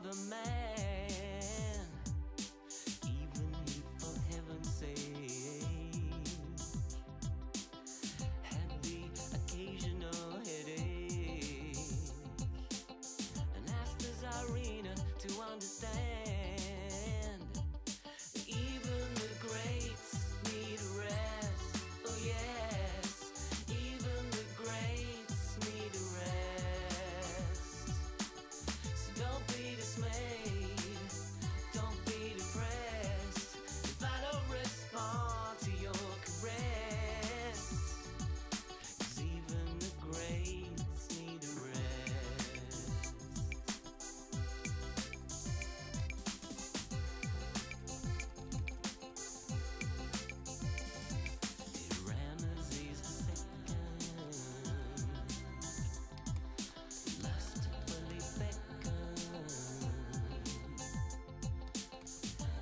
other man, even if for heaven's sake had the occasional headache, and asked the Tsarina to understand even the greats need rest. Oh yes, even the greats need rest. So don't be dismayed, don't be depressed if I don't respond to your caress, 'cause even the greats need a rest. Ramesses II lustfully beckoned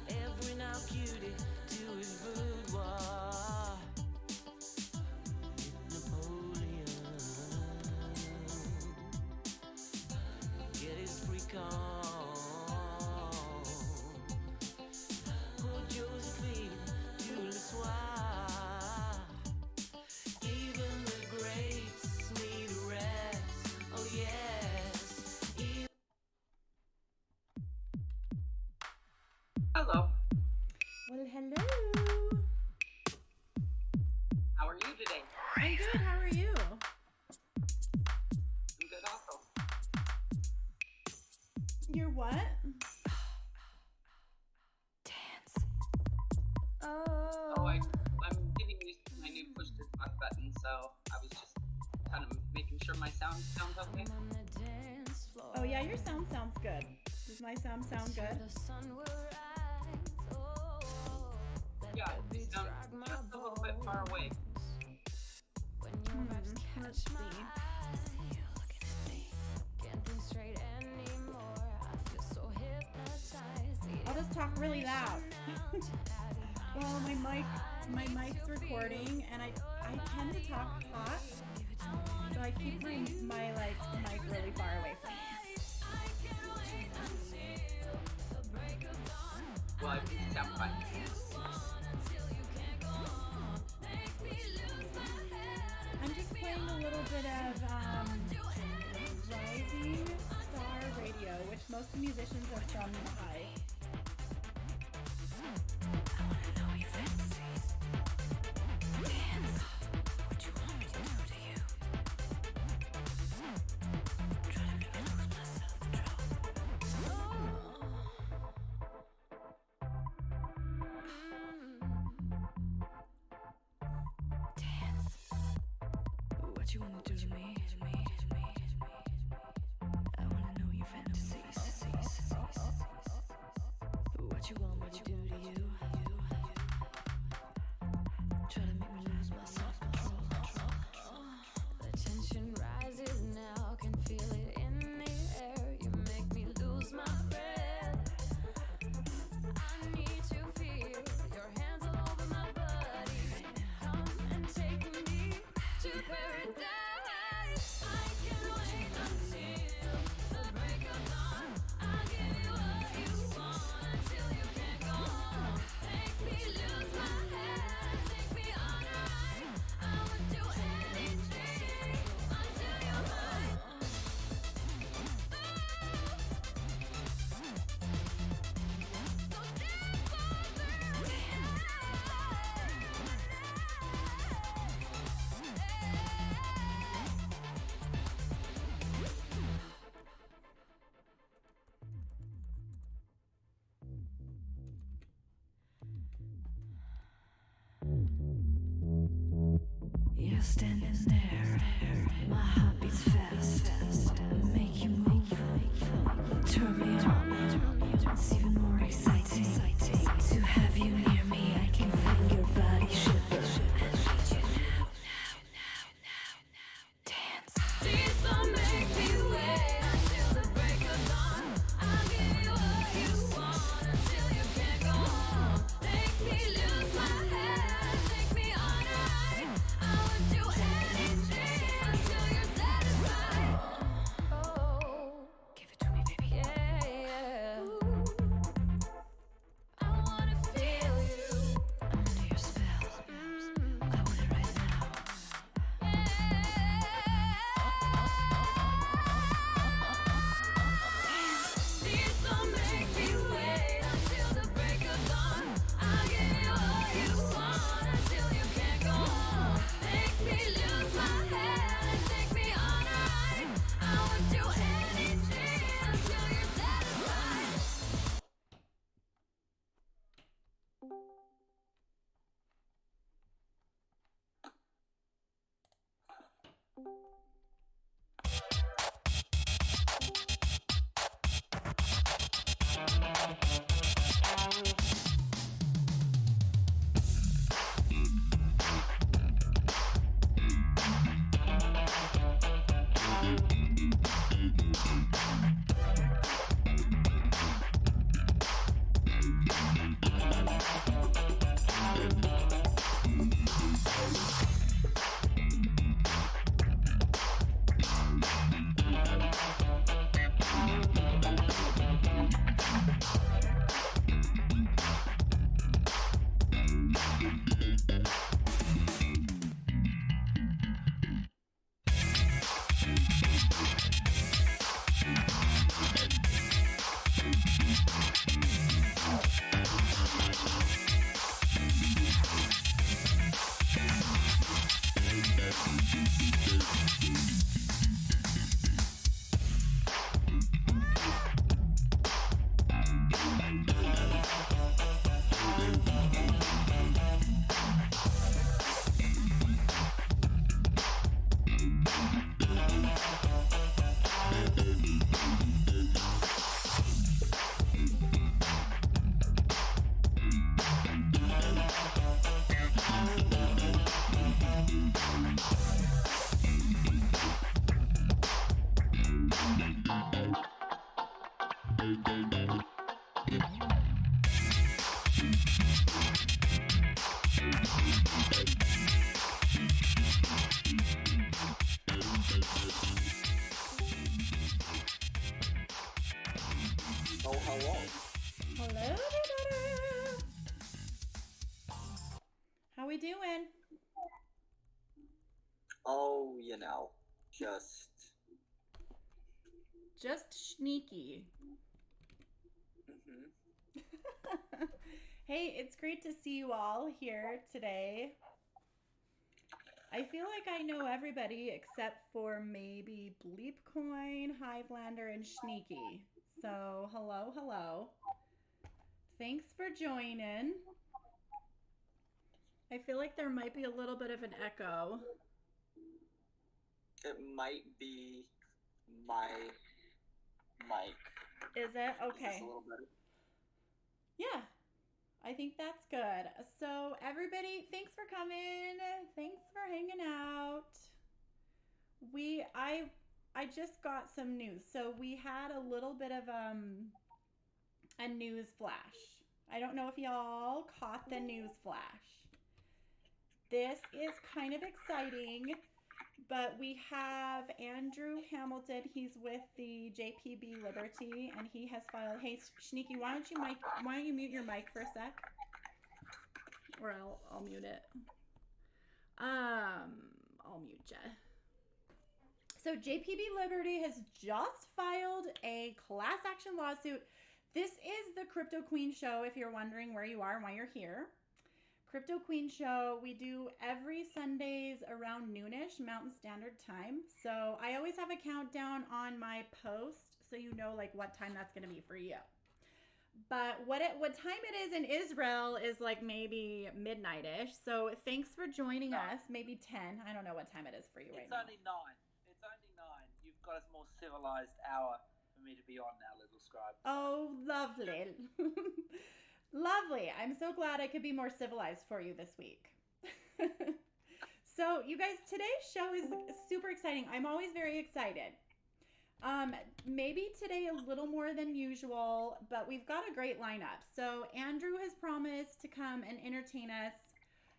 every now cutie to his boudoir. Napoleon get his freak on. Poor Josephine to le soir. Even the greats need rest. Oh yes. Hello. Well, hello. How are you today? I'm good. How are you? I'm good also. You're what? Oh, I'm getting used to my new push to talk button, so I was just kind of making sure my sound sounds okay. Oh yeah, your sound sounds good. Does my sound sound good? Yeah, you sound just a little bit far away. Let's see. I'll just talk really loud. Well, my mic's recording, and I tend to talk hot, so I keep my mic really far away from me. Well, I can sound fine. I'm just playing a little bit of Rising Star Radio, which most musicians are from the Hive. What you wanna do to me? I wanna know your fantasies. What you want me to do to you? Try to make me lose my self-control. The tension rises now, can feel it in the air. You make me lose my breath. I need to feel your hands all over my body. Come and take me to paradise. I can wait until the break of dawn. I'll give you what you want until you can't go on. Make me lose my head, take me on a ride. I would do anything until you're mine. So you're standing there, my heart beats fast, make you move, turn me on, it's even more exciting, to have you near me, I can feel your body shiver, I need you now, dance. Please don't make me wait until the break of dawn, I'll give you what you want until you can't go on, make me lose my head, take me on a ride, I would do anything until you're satisfied. Oh, hello. Hello, everybody. How we doing? Oh, Just sneaky. Mhm. Hey, it's great to see you all here today. I feel like I know everybody except for maybe Bleepcoin, Hivelander, and Sneaky. So, hello, hello. Thanks for joining. I feel like there might be a little bit of an echo. It might be my mic. Is it? Is Okay. this a little better? Yeah, I think that's good. So everybody, thanks for coming. Thanks for hanging out. I just got some news. So we had a little bit of a news flash. I don't know if y'all caught the news flash. This is kind of exciting, but we have Andrew Hamilton. He's with the JPB Liberty, and he has filed. Hey, Sneaky, why don't you mute your mic for a sec, or I'll mute it. I'll mute ya. So JPB Liberty has just filed a class action lawsuit. This is the Crypto Queen Show. If you're wondering where you are and why you're here. Crypto Queen Show, we do every Sundays around noonish Mountain Standard Time. So I always have a countdown on my post so you know like what time that's going to be for you. But what time it is in Israel is like maybe midnight-ish. So thanks for joining us. Maybe 10. I don't know what time it is for you right now. It's only 9. It's only 9. You've got a more civilized hour for me to be on now, little scribe. Oh, lovely. Lovely. I'm so glad I could be more civilized for you this week. So, you guys, today's show is super exciting. I'm always very excited. Maybe today a little more than usual, but we've got a great lineup. So, Andrew has promised to come and entertain us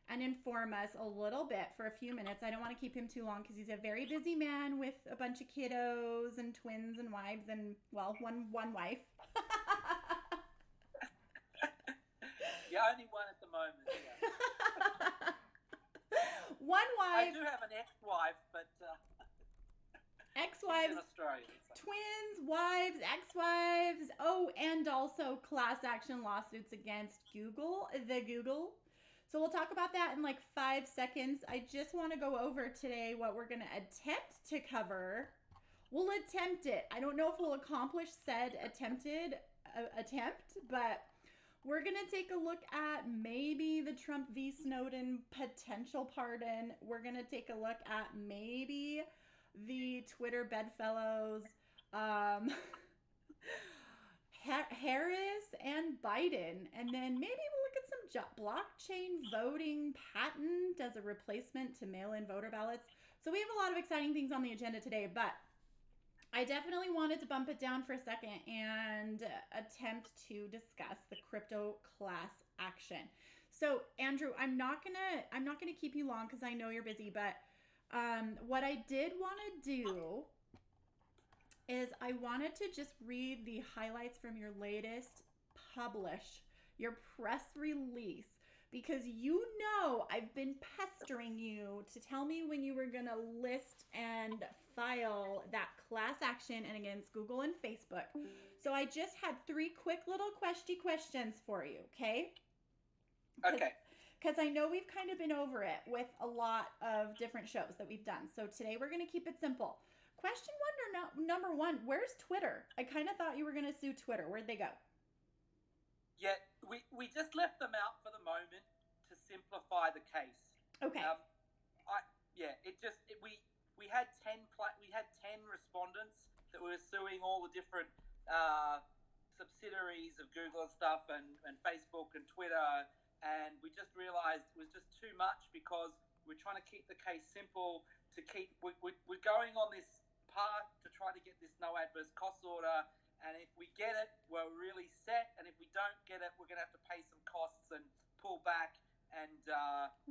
and inform us a little bit for a few minutes. I don't want to keep him too long because he's a very busy man with a bunch of kiddos and twins and wives and, well, one wife. You're only one at the moment. Yeah. One wife. I do have an ex-wife, but Ex-wives, in Australia. So. twins, wives, ex-wives. Oh, and also class action lawsuits against Google. So we'll talk about that in like 5 seconds. I just want to go over today what we're going to attempt to cover. We'll attempt it. I don't know if we'll accomplish said attempt, but We're going to take a look at maybe the Trump v. Snowden potential pardon. We're going to take a look at maybe the Twitter bedfellows, Harris and Biden. And then maybe we'll look at some blockchain voting patent as a replacement to mail-in voter ballots. So we have a lot of exciting things on the agenda today, but I definitely wanted to bump it down for a second and attempt to discuss the crypto class action. So Andrew, I'm not gonna keep you long because I know you're busy, but what I did want to do is I wanted to just read the highlights from your latest your press release, because you know I've been pestering you to tell me when you were gonna list and file that class action and against Google and Facebook. So I just had 3 quick little questions for you, okay? Okay. Because I know we've kind of been over it with a lot of different shows that we've done. So today we're going to keep it simple. Question number one, where's Twitter? I kind of thought you were going to sue Twitter. Where'd they go? Yeah, we just left them out for the moment to simplify the case. Okay. We had 10 respondents that were suing all the different subsidiaries of Google and stuff, and Facebook and Twitter, and we just realized it was just too much because we're trying to keep the case simple. We're going on this path to try to get this no adverse cost order, and if we get it, we're really set, and if we don't get it, we're going to have to pay some costs and pull back. And so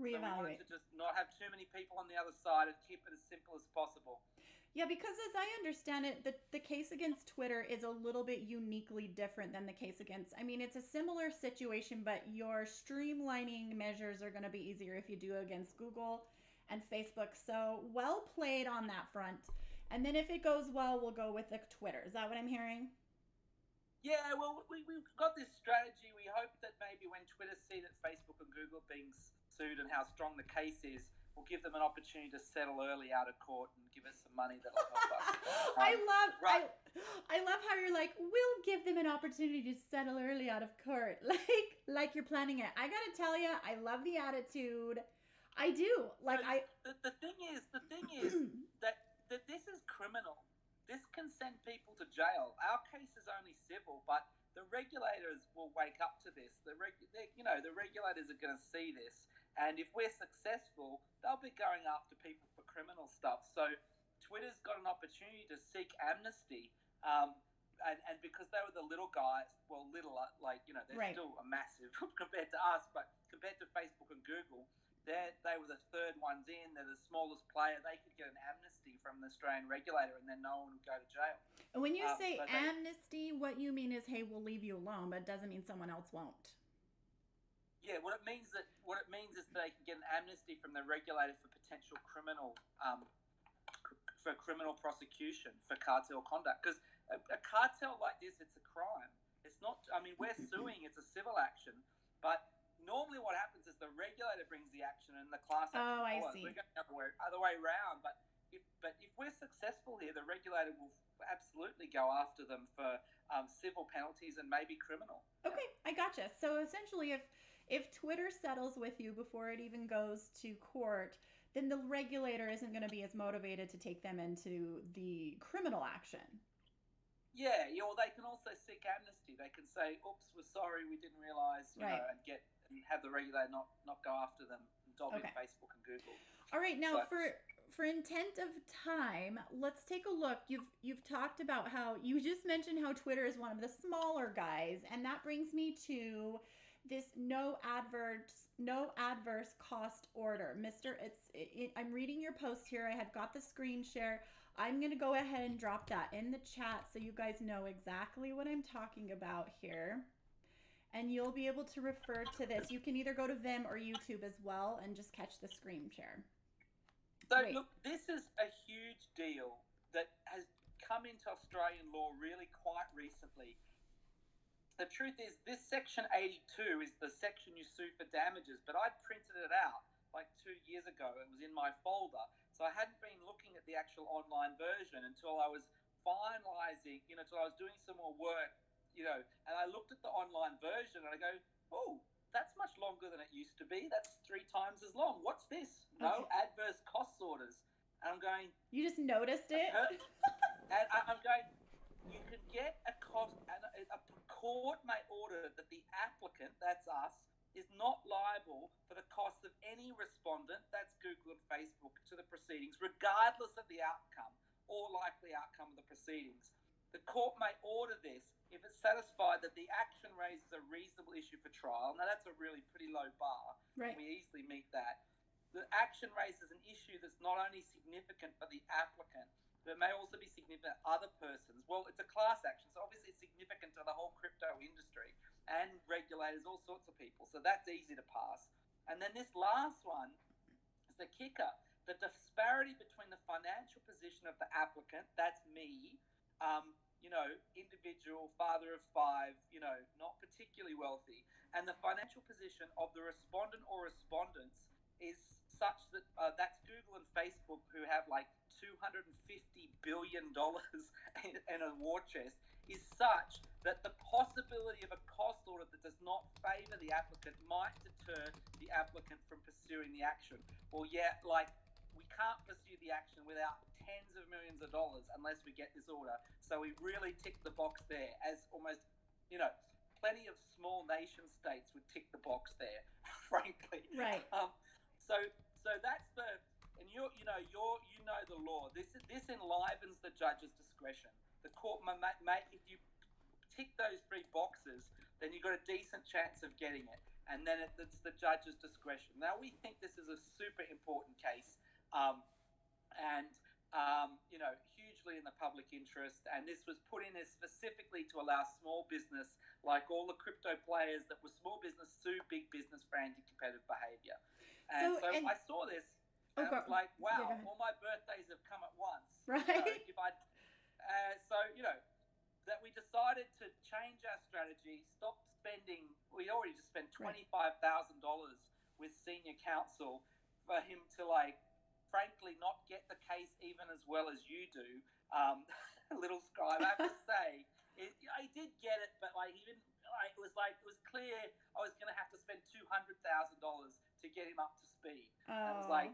we wanted to just not have too many people on the other side and keep it as simple as possible. Yeah, because as I understand it, the case against Twitter is a little bit uniquely different than the case against, I mean, it's a similar situation, but your streamlining measures are going to be easier if you do against Google and Facebook. So well played on that front. And then if it goes well, we'll go with the Twitter. Is that what I'm hearing? Yeah, well, we've got this strategy. We hope that maybe when Twitter see that Facebook and Google are being sued and how strong the case is, we'll give them an opportunity to settle early out of court and give us some money that'll help us. I love how you're like, we'll give them an opportunity to settle early out of court, like you're planning it. I gotta tell you, I love the attitude. I do. The thing is that this is criminal. This can send people to jail. Our case is only civil, but the regulators will wake up to this. The regulators are going to see this, and if we're successful, they'll be going after people for criminal stuff. So Twitter's got an opportunity to seek amnesty, and because they were the little guys, well, they're right. Still a massive compared to us, but compared to Facebook and Google, they were the third ones in. They're the smallest player. They could get an amnesty from the Australian regulator, and then no one would go to jail. And when you say amnesty, what you mean is, hey, we'll leave you alone, but it doesn't mean someone else won't. Yeah, what it means is that they can get an amnesty from the regulator for potential criminal prosecution for cartel conduct. Because a cartel like this, it's a crime. It's not. I mean, we're suing. It's a civil action, but normally what happens is the regulator brings the action and the class action follows. I see. We're going the other way around. But if we're successful here, the regulator will absolutely go after them for civil penalties and maybe criminal. Okay, I gotcha. So essentially, if Twitter settles with you before it even goes to court, then the regulator isn't going to be as motivated to take them into the criminal action. Yeah, well, they can also seek amnesty. They can say, "Oops, we're sorry, we didn't realize," and have the regulator not go after them, dogging Facebook and Google. All right, now for intent of time, let's take a look. You've talked about how you just mentioned how Twitter is one of the smaller guys, and that brings me to this no adverse cost order, Mister. I'm reading your post here. I have got the screen share. I'm going to go ahead and drop that in the chat so you guys know exactly what I'm talking about here. And you'll be able to refer to this. You can either go to Vim or YouTube as well and just catch the screen share. So look, this is a huge deal that has come into Australian law really quite recently. The truth is, this Section 82 is the section you sue for damages, but I printed it out like 2 years ago. It was in my folder. So I hadn't been looking at the actual online version until I was finalizing, until I was doing some more work, and I looked at the online version and I go, oh, that's much longer than it used to be. That's 3 times as long. What's this? No adverse costs orders. And I'm going, You just noticed it? and I'm going, you can get a cost, and a court may order that the applicant, that's us, is not liable for the costs of any respondent, that's Google and Facebook, to the proceedings, regardless of the outcome or likely outcome of the proceedings. The court may order this if it's satisfied that the action raises a reasonable issue for trial. Now, that's a really pretty low bar. Right. We easily meet that. The action raises an issue that's not only significant for the applicant, but may also be significant to other persons. Well, it's a class action, so obviously it's significant to the whole crypto industry and regulators, all sorts of people. So that's easy to pass. And then this last one is the kicker. The disparity between the financial position of the applicant, that's me, individual, father of 5, not particularly wealthy, and the financial position of the respondent or respondents is such that that's Google and Facebook, who have like $250 billion in a war chest, is such that the possibility of a cost order that does not favour the applicant might deter the applicant from pursuing the action. Well, yeah, like we can't pursue the action without tens of millions of dollars unless we get this order. So we really tick the box there, as almost, plenty of small nation states would tick the box there, frankly. Right. So that's and you know the law. This enlivens the judge's discretion. The court may if you tick those 3 boxes, then you've got a decent chance of getting it, and then it's the judge's discretion. Now, we think this is a super important case, hugely in the public interest, and this was put in as specifically to allow small business, like all the crypto players that were small business, sue big business for anti-competitive behavior. And so I saw this, and I was like, wow, all my birthdays have come at once. Right. That we decided to change our strategy, stop spending, we already just spent $25,000 with senior counsel for him to, frankly, not get the case even as well as you do. Little scribe, I have to say. I did get it, but he didn't. It was clear I was going to have to spend $200,000 to get him up to speed. Oh. And it was like,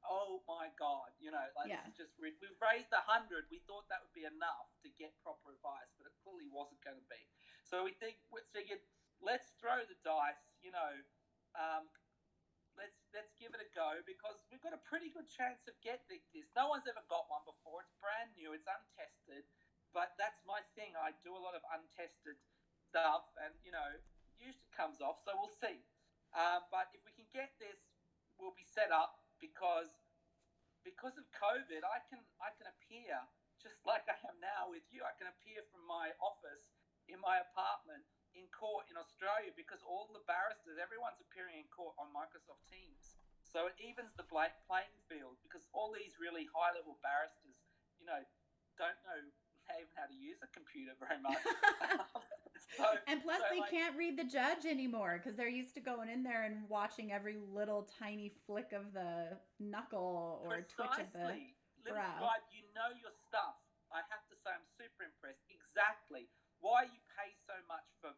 oh my God, this is just. We've raised 100. We thought that would be enough to get proper advice, but it clearly wasn't going to be. So we figured, let's throw the dice. Let's give it a go, because we've got a pretty good chance of getting this. No one's ever got one before. It's brand new. It's untested. But that's my thing. I do a lot of untested stuff, and usually comes off. So we'll see. But if we can get this, we'll be set up, because of COVID, I can appear just like I am now with you. I can appear from my office in my apartment in court in Australia, because all the barristers, everyone's appearing in court on Microsoft Teams. So it evens the playing field, because all these really high-level barristers, don't know even how to use a computer very much. And plus, they can't read the judge anymore, because they're used to going in there and watching every little tiny flick of the knuckle or twitch of the brow. Scribe, you know your stuff. I have to say, I'm super impressed. Exactly. Why you pay so much for,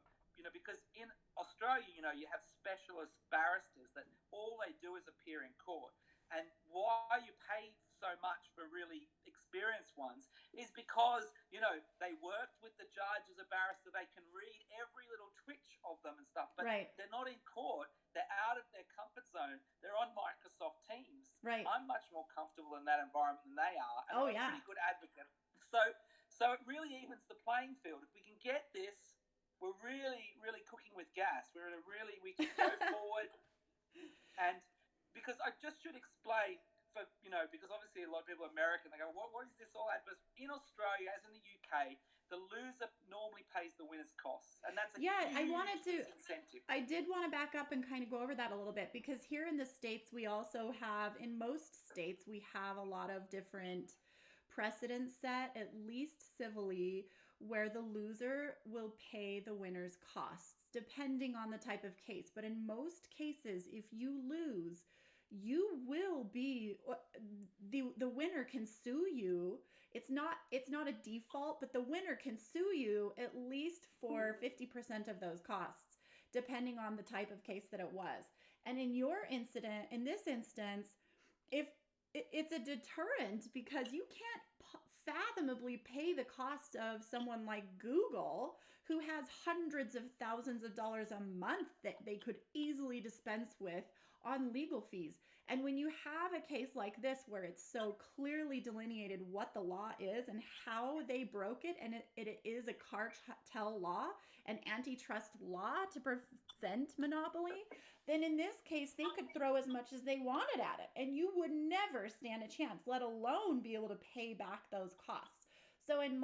because in Australia, you have specialist barristers that all they do is appear in court. And why you pay so much for really experienced ones is because, they worked with the judge as a barrister. They can read every little twitch of them and stuff, but they're not in court. They're out of their comfort zone. They're on Microsoft Teams. Right. I'm much more comfortable in that environment than they are. And I'm a pretty good advocate. So it really evens the playing field. If we can get this, we're really, really cooking with gas. We can go forward. And because I just should explain, because obviously a lot of people are American, they go, what is this all adverse? In Australia, as in the UK, the loser normally pays the winner's costs. And that's a huge incentive. I did want to back up and kind of go over that a little bit, because here in the States, we also have, in most states, we have a lot of different precedents set, at least civilly, where the loser will pay the winner's costs, depending on the type of case. But in most cases, if you lose, you will be the winner can sue you. It's not a default, but the winner can sue you at least for 50% of those costs, depending on the type of case that it was. And in this instance, if it's a deterrent, because you can't fathomably pay the cost of someone like Google, who has hundreds of thousands of dollars a month that they could easily dispense with on legal fees. And when you have a case like this where it's so clearly delineated what the law is and how they broke it, and it is a cartel law, an antitrust law to prevent monopoly, then in this case, they could throw as much as they wanted at it, and you would never stand a chance, let alone be able to pay back those costs. So when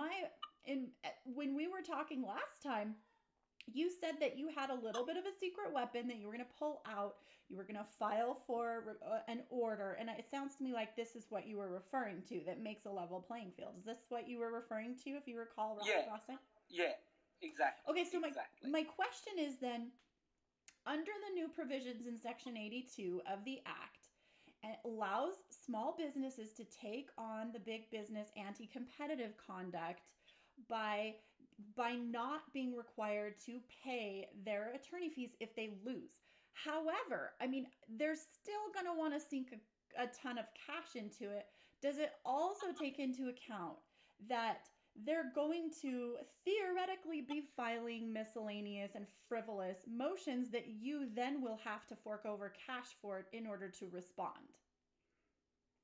we were talking last time, you said that you had a little bit of a secret weapon that you were going to pull out. You were going to file for an order. And it sounds to me like this is what you were referring to, that makes a level playing field. Is this what you were referring to, if you recall, Ross? Yeah, exactly. Okay, so exactly. my question is then, under the new provisions in Section 82 of the Act, it allows small businesses to take on the big business anti-competitive conduct by not being required to pay their attorney fees if they lose. However, I mean, they're still going to want to sink a ton of cash into it. Does it also take into account that they're going to theoretically be filing miscellaneous and frivolous motions that you then will have to fork over cash for in order to respond?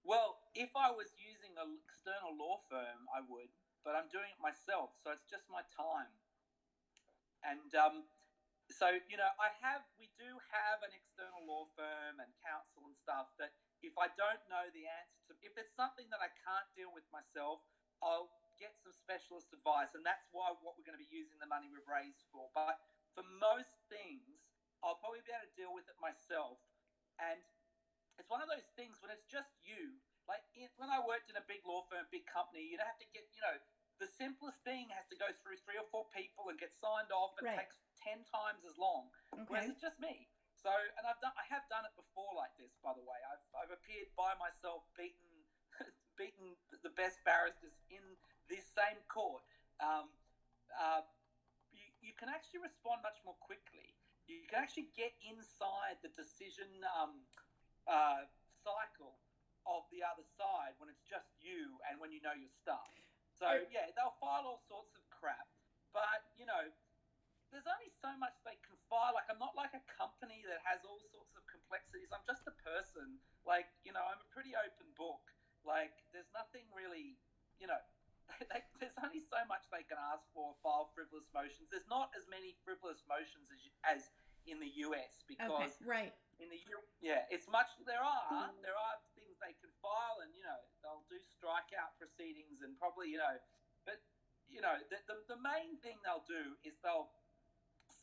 Well, if I was using an external law firm, I would, but I'm doing it myself, so it's just my time. And so, we do have an external law firm and counsel and stuff that if I don't know the answer to, if it's something that I can't deal with myself, I'll get some specialist advice, and that's what we're going to be using the money we've raised for. But for most things, I'll probably be able to deal with it myself. And it's one of those things when it's just you. Like when I worked in a big law firm, big company, you'd have to get, the simplest thing has to go through 3 or 4 people and get signed off, and takes 10 times as long. Okay. Whereas it's just me. So, and I have done it before like this, by the way. I've appeared by myself, beaten the best barristers in this same court. You can actually respond much more quickly. You can actually get inside the decision cycle of the other side when it's just you and when you know your stuff. So yeah, they'll file all sorts of crap, but there's only so much they can file. Like, I'm not like a company that has all sorts of complexities. I'm just a person. Like, I'm a pretty open book. Like, there's nothing really, there's only so much they can ask for, file frivolous motions. There's not as many frivolous motions as in the US, because in the it's much, there are things they can file, and they'll do strikeout proceedings, and probably but the main thing they'll do is they'll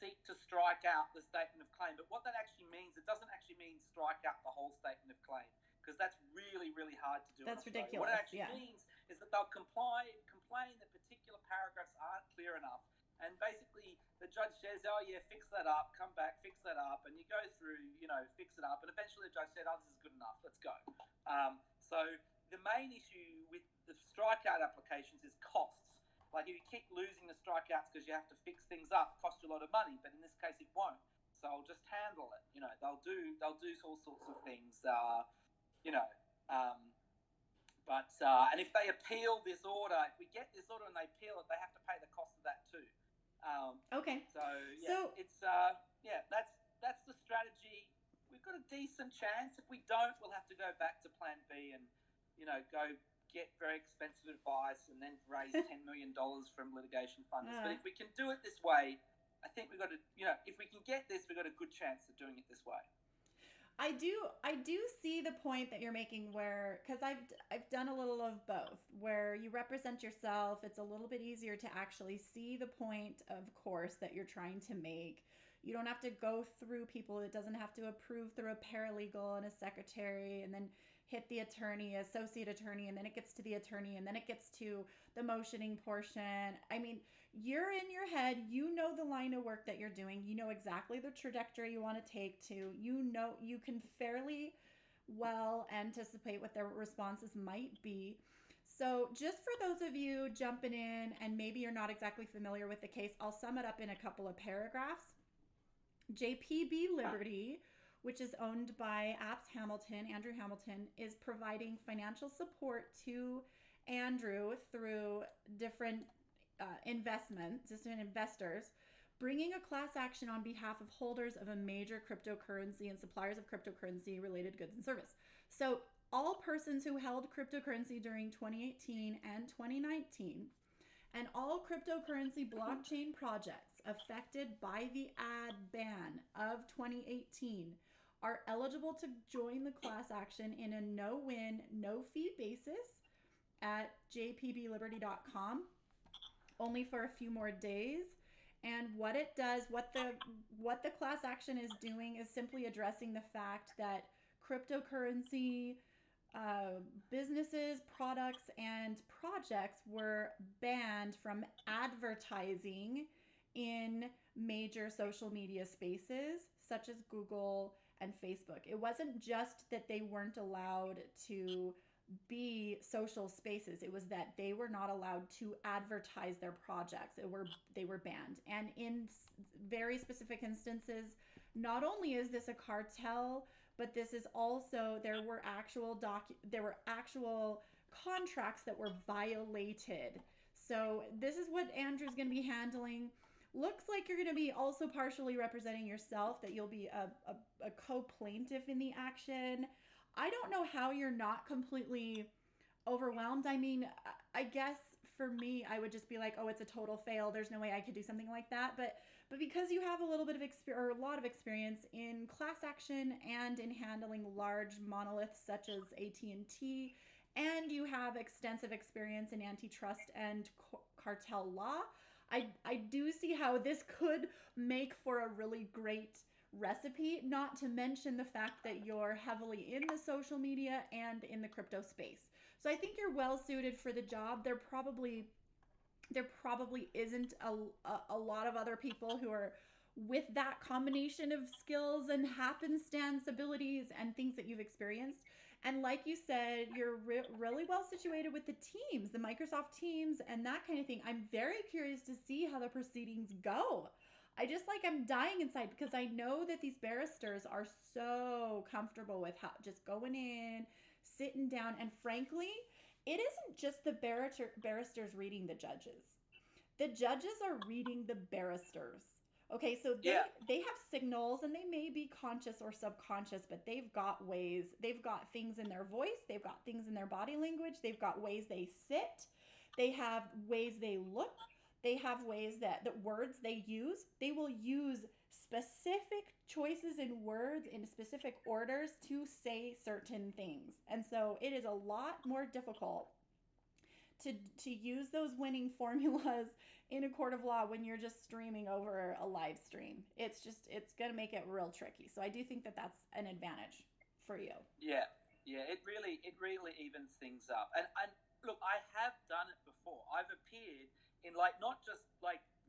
seek to strike out the statement of claim. But what that actually means, it doesn't actually mean strike out the whole statement of claim, because that's really, really hard to do. That's ridiculous. What it actually means is that they'll complain that particular paragraphs aren't clear enough. And basically, the judge says, oh, yeah, fix that up, come back, fix that up. And you go through, fix it up. And eventually the judge said, oh, this is good enough, let's go. So the main issue with the strikeout applications is costs. Like, if you keep losing the strikeouts because you have to fix things up, it costs you a lot of money. But in this case, it won't. So I'll just handle it. They'll do all sorts of things, and if they appeal this order, if we get this order and they appeal it, they have to pay the cost of that too. Okay. So that's the strategy. We've got a decent chance. If we don't, we'll have to go back to Plan B and go get very expensive advice and then raise $10 million from litigation funders. But if we can do it this way, I think we've got to. If we can get this, we've got a good chance of doing it this way. I do see the point that you're making, where, because I've done a little of both, where you represent yourself. It's a little bit easier to actually see the point, of course, that you're trying to make. You don't have to go through people. It doesn't have to approve through a paralegal and a secretary, and then hit the attorney, associate attorney, and then it gets to the attorney, and then it gets to the motioning portion. I mean, you're in your head, you know the line of work that you're doing, you know exactly the trajectory you want to take to, you can fairly well anticipate what their responses might be. So just for those of you jumping in and maybe you're not exactly familiar with the case, I'll sum it up in a couple of paragraphs. JPB Liberty, which is owned by Andrew Hamilton, is providing financial support to Andrew through different investors, bringing a class action on behalf of holders of a major cryptocurrency and suppliers of cryptocurrency related goods and service. So all persons who held cryptocurrency during 2018 and 2019 and all cryptocurrency blockchain projects affected by the ad ban of 2018 are eligible to join the class action in a no-win, no-fee basis at jpbliberty.com, only for a few more days. And what it does, what the class action is doing is simply addressing the fact that cryptocurrency businesses, products, and projects were banned from advertising in major social media spaces such as Google and Facebook. It wasn't just that they weren't allowed to be social spaces. It was that they were not allowed to advertise their projects. They were banned. And in very specific instances, not only is this a cartel, but this is also there were actual contracts that were violated. So this is what Andrew's going to be handling. Looks like you're going to be also partially representing yourself, that you'll be a co-plaintiff in the action. I don't know how you're not completely overwhelmed. I mean, I guess for me, I would just be like, oh, it's a total fail. There's no way I could do something like that. But because you have a little bit of experience, or a lot of experience in class action and in handling large monoliths such as AT&T, and you have extensive experience in antitrust and cartel law, I do see how this could make for a really great recipe, not to mention the fact that you're heavily in the social media and in the crypto space. So I think you're well suited for the job. There probably isn't a lot of other people who are with that combination of skills and happenstance abilities and things that you've experienced. And like you said, you're really well situated with the teams, the Microsoft Teams and that kind of thing. I'm very curious to see how the proceedings go. I'm dying inside because I know that these barristers are so comfortable with how just going in, sitting down, and frankly, it isn't just the barristers reading the judges. The judges are reading the barristers. Okay, so they have signals, and they may be conscious or subconscious, but they've got things in their voice, they've got things in their body language, they've got ways they sit, they have ways they look, they have ways that the words they use. They will use specific choices in words in specific orders to say certain things. And so it is a lot more difficult to use those winning formulas in a court of law when you're just streaming over a live stream. It's going to make it real tricky. So I do think that that's an advantage for you. Yeah, it really evens things up. And look, I have done it before. I've appeared in not just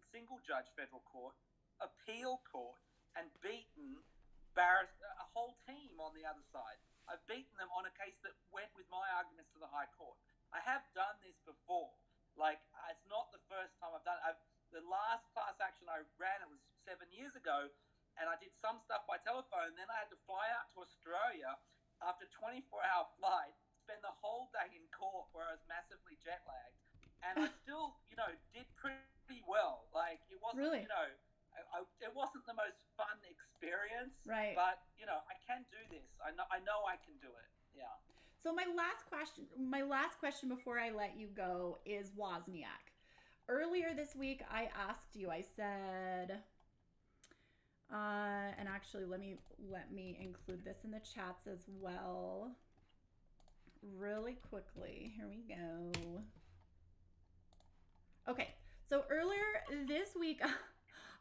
single judge federal court, appeal court, and beaten a whole team on the other side. I've beaten them on a case that went with my arguments to the High Court. I have done this before. It's not the first time I've done it. The last class action I ran, it was 7 years ago, and I did some stuff by telephone. Then I had to fly out to Australia after a 24-hour flight, spend the whole day in court where I was massively jet lagged, and I still, did pretty well. It wasn't, really? It wasn't the most fun experience, right? But I can do this. I know I can do it. Yeah. So my last question before I let you go is Wozniak. Earlier this week, I asked you. I said, and actually, let me include this in the chats as well, really quickly. Here we go. Okay, so earlier this week,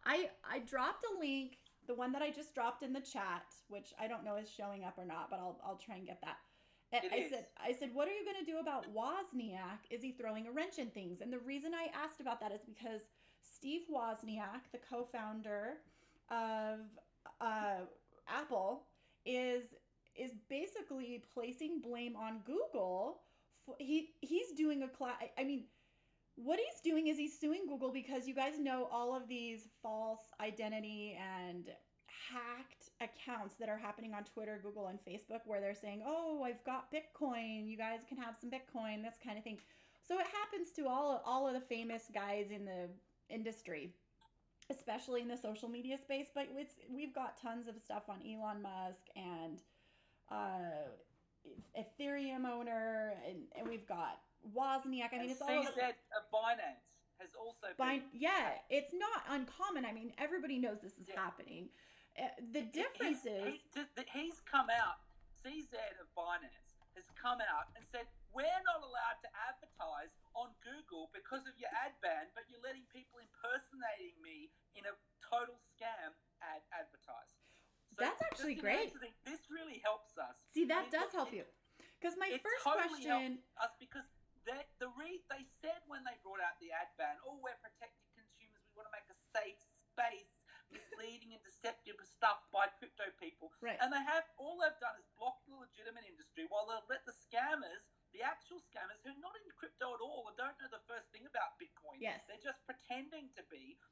I dropped a link, the one that I just dropped in the chat, which I don't know is showing up or not, but I'll try and get that. I said, what are you going to do about Wozniak? Is he throwing a wrench in things? And the reason I asked about that is because Steve Wozniak, the co-founder of Apple, is is basically placing blame on Google. He's doing I mean, what he's doing is he's suing Google because you guys know all of these false identity and hacked accounts that are happening on Twitter, Google, and Facebook where they're saying, oh, I've got Bitcoin, you guys can have some Bitcoin, this kind of thing. So it happens to all of the famous guys in the industry, especially in the social media space. But we've got tons of stuff on Elon Musk and Ethereum owner, and we've got Wozniak. I mean, it's all CZ of Binance has also been. Yeah, it's not uncommon. I mean, everybody knows this is happening. The difference is he's come out. CZ of Binance has come out and said we're not allowed to advertise on Google because of your ad ban, but you're letting people impersonating me in a total scam advertise. So that's actually great. This really helps us. See, that does help you. Because my first totally question, us because they said when they brought out the ad ban, oh, we're protecting consumers. We want to make a safe space. Misleading and deceptive stuff by crypto people, right? And all they've done is block the legitimate industry while they'll let the scammers, the actual scammers who are not in crypto at all and don't know the first thing about Bitcoin. Yes, they're just pretending to be.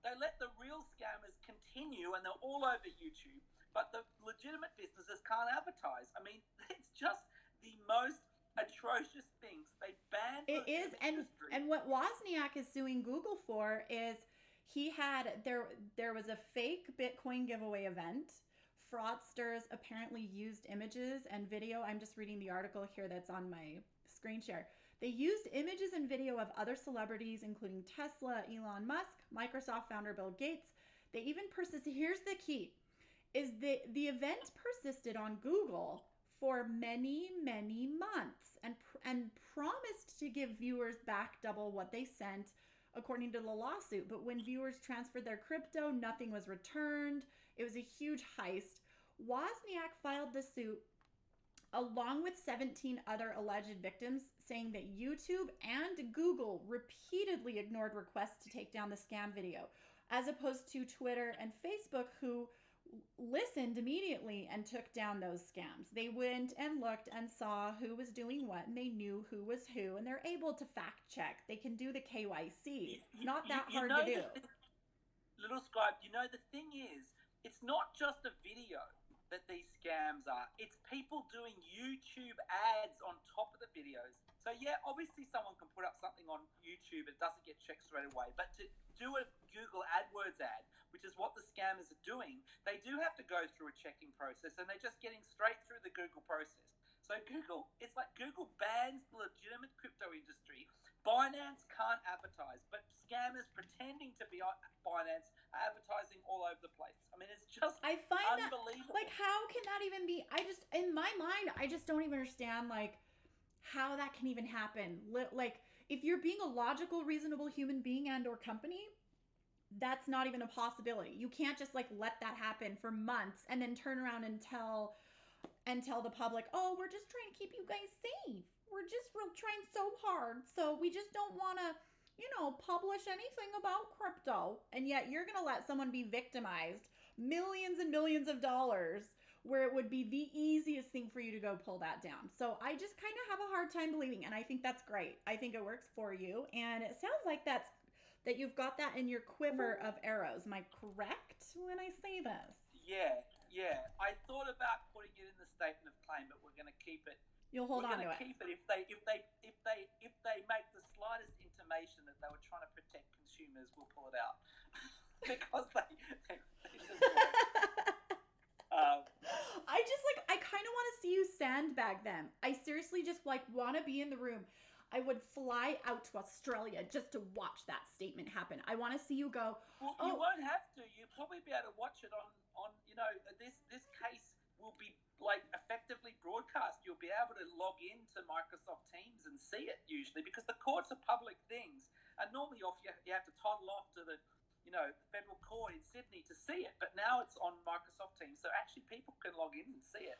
They let the real scammers continue, and they're all over YouTube. But the legitimate businesses can't advertise. I mean, it's just the most atrocious things. They banned it is, and what Wozniak is suing Google for is. There was a fake Bitcoin giveaway event. Fraudsters apparently used images and video. I'm just reading the article here that's on my screen share. They used images and video of other celebrities, including Tesla, Elon Musk, Microsoft founder Bill Gates. They even persisted. Here's the key: is the event persisted on Google for many, many months and promised to give viewers back double what they sent, according to the lawsuit. But when viewers transferred their crypto, nothing was returned. It was a huge heist. Wozniak filed the suit along with 17 other alleged victims, saying that YouTube and Google repeatedly ignored requests to take down the scam video, as opposed to Twitter and Facebook, who listened immediately and took down those scams. They went and looked and saw who was doing what, and they knew who was who, and they're able to fact check. They can do the KYC. It's not that hard to do. Little Scribe, the thing is, it's not just a video that these scams are. It's people doing YouTube ads on top of the videos. So yeah, obviously someone can put up something on YouTube, it doesn't get checked straight away. But to do a Google AdWords ad, which is what the scammers are doing, they do have to go through a checking process, and they're just getting straight through the Google process. So it's like Google bans the legitimate crypto industry. Binance can't advertise, but scammers pretending to be Binance are advertising all over the place. I mean, it's just unbelievable. Like, how can that even be? In my mind, I just don't even understand, like, how that can even happen. Like, if you're being a logical, reasonable human being and or company, that's not even a possibility. You can't just, like, let that happen for months and then turn around and tell the public, oh, we're just trying to keep you guys safe. We're just trying so hard. So we just don't want to, publish anything about crypto. And yet you're going to let someone be victimized millions and millions of dollars, where it would be the easiest thing for you to go pull that down. So I just kind of have a hard time believing, and I think that's great. I think it works for you. And it sounds like that you've got that in your quiver of arrows. Am I correct when I say this? Yeah. I thought about putting it in the statement of claim, but we're going to keep it. You'll hold on to it. We're going to keep it if they make the slightest intimation that they were trying to protect consumers, we'll pull it out because they just I kind of want to see you sandbag them. I seriously just want to be in the room. I would fly out to Australia just to watch that statement happen. I want to see you go. Well, you won't have to. You'll probably be able to watch it on this case will be effectively broadcast. You'll be able to log into Microsoft Teams and see it usually, because the courts are public things, and normally you have to toddle off to the federal court in Sydney to see it, but now it's on Microsoft Teams, so actually people can log in and see it.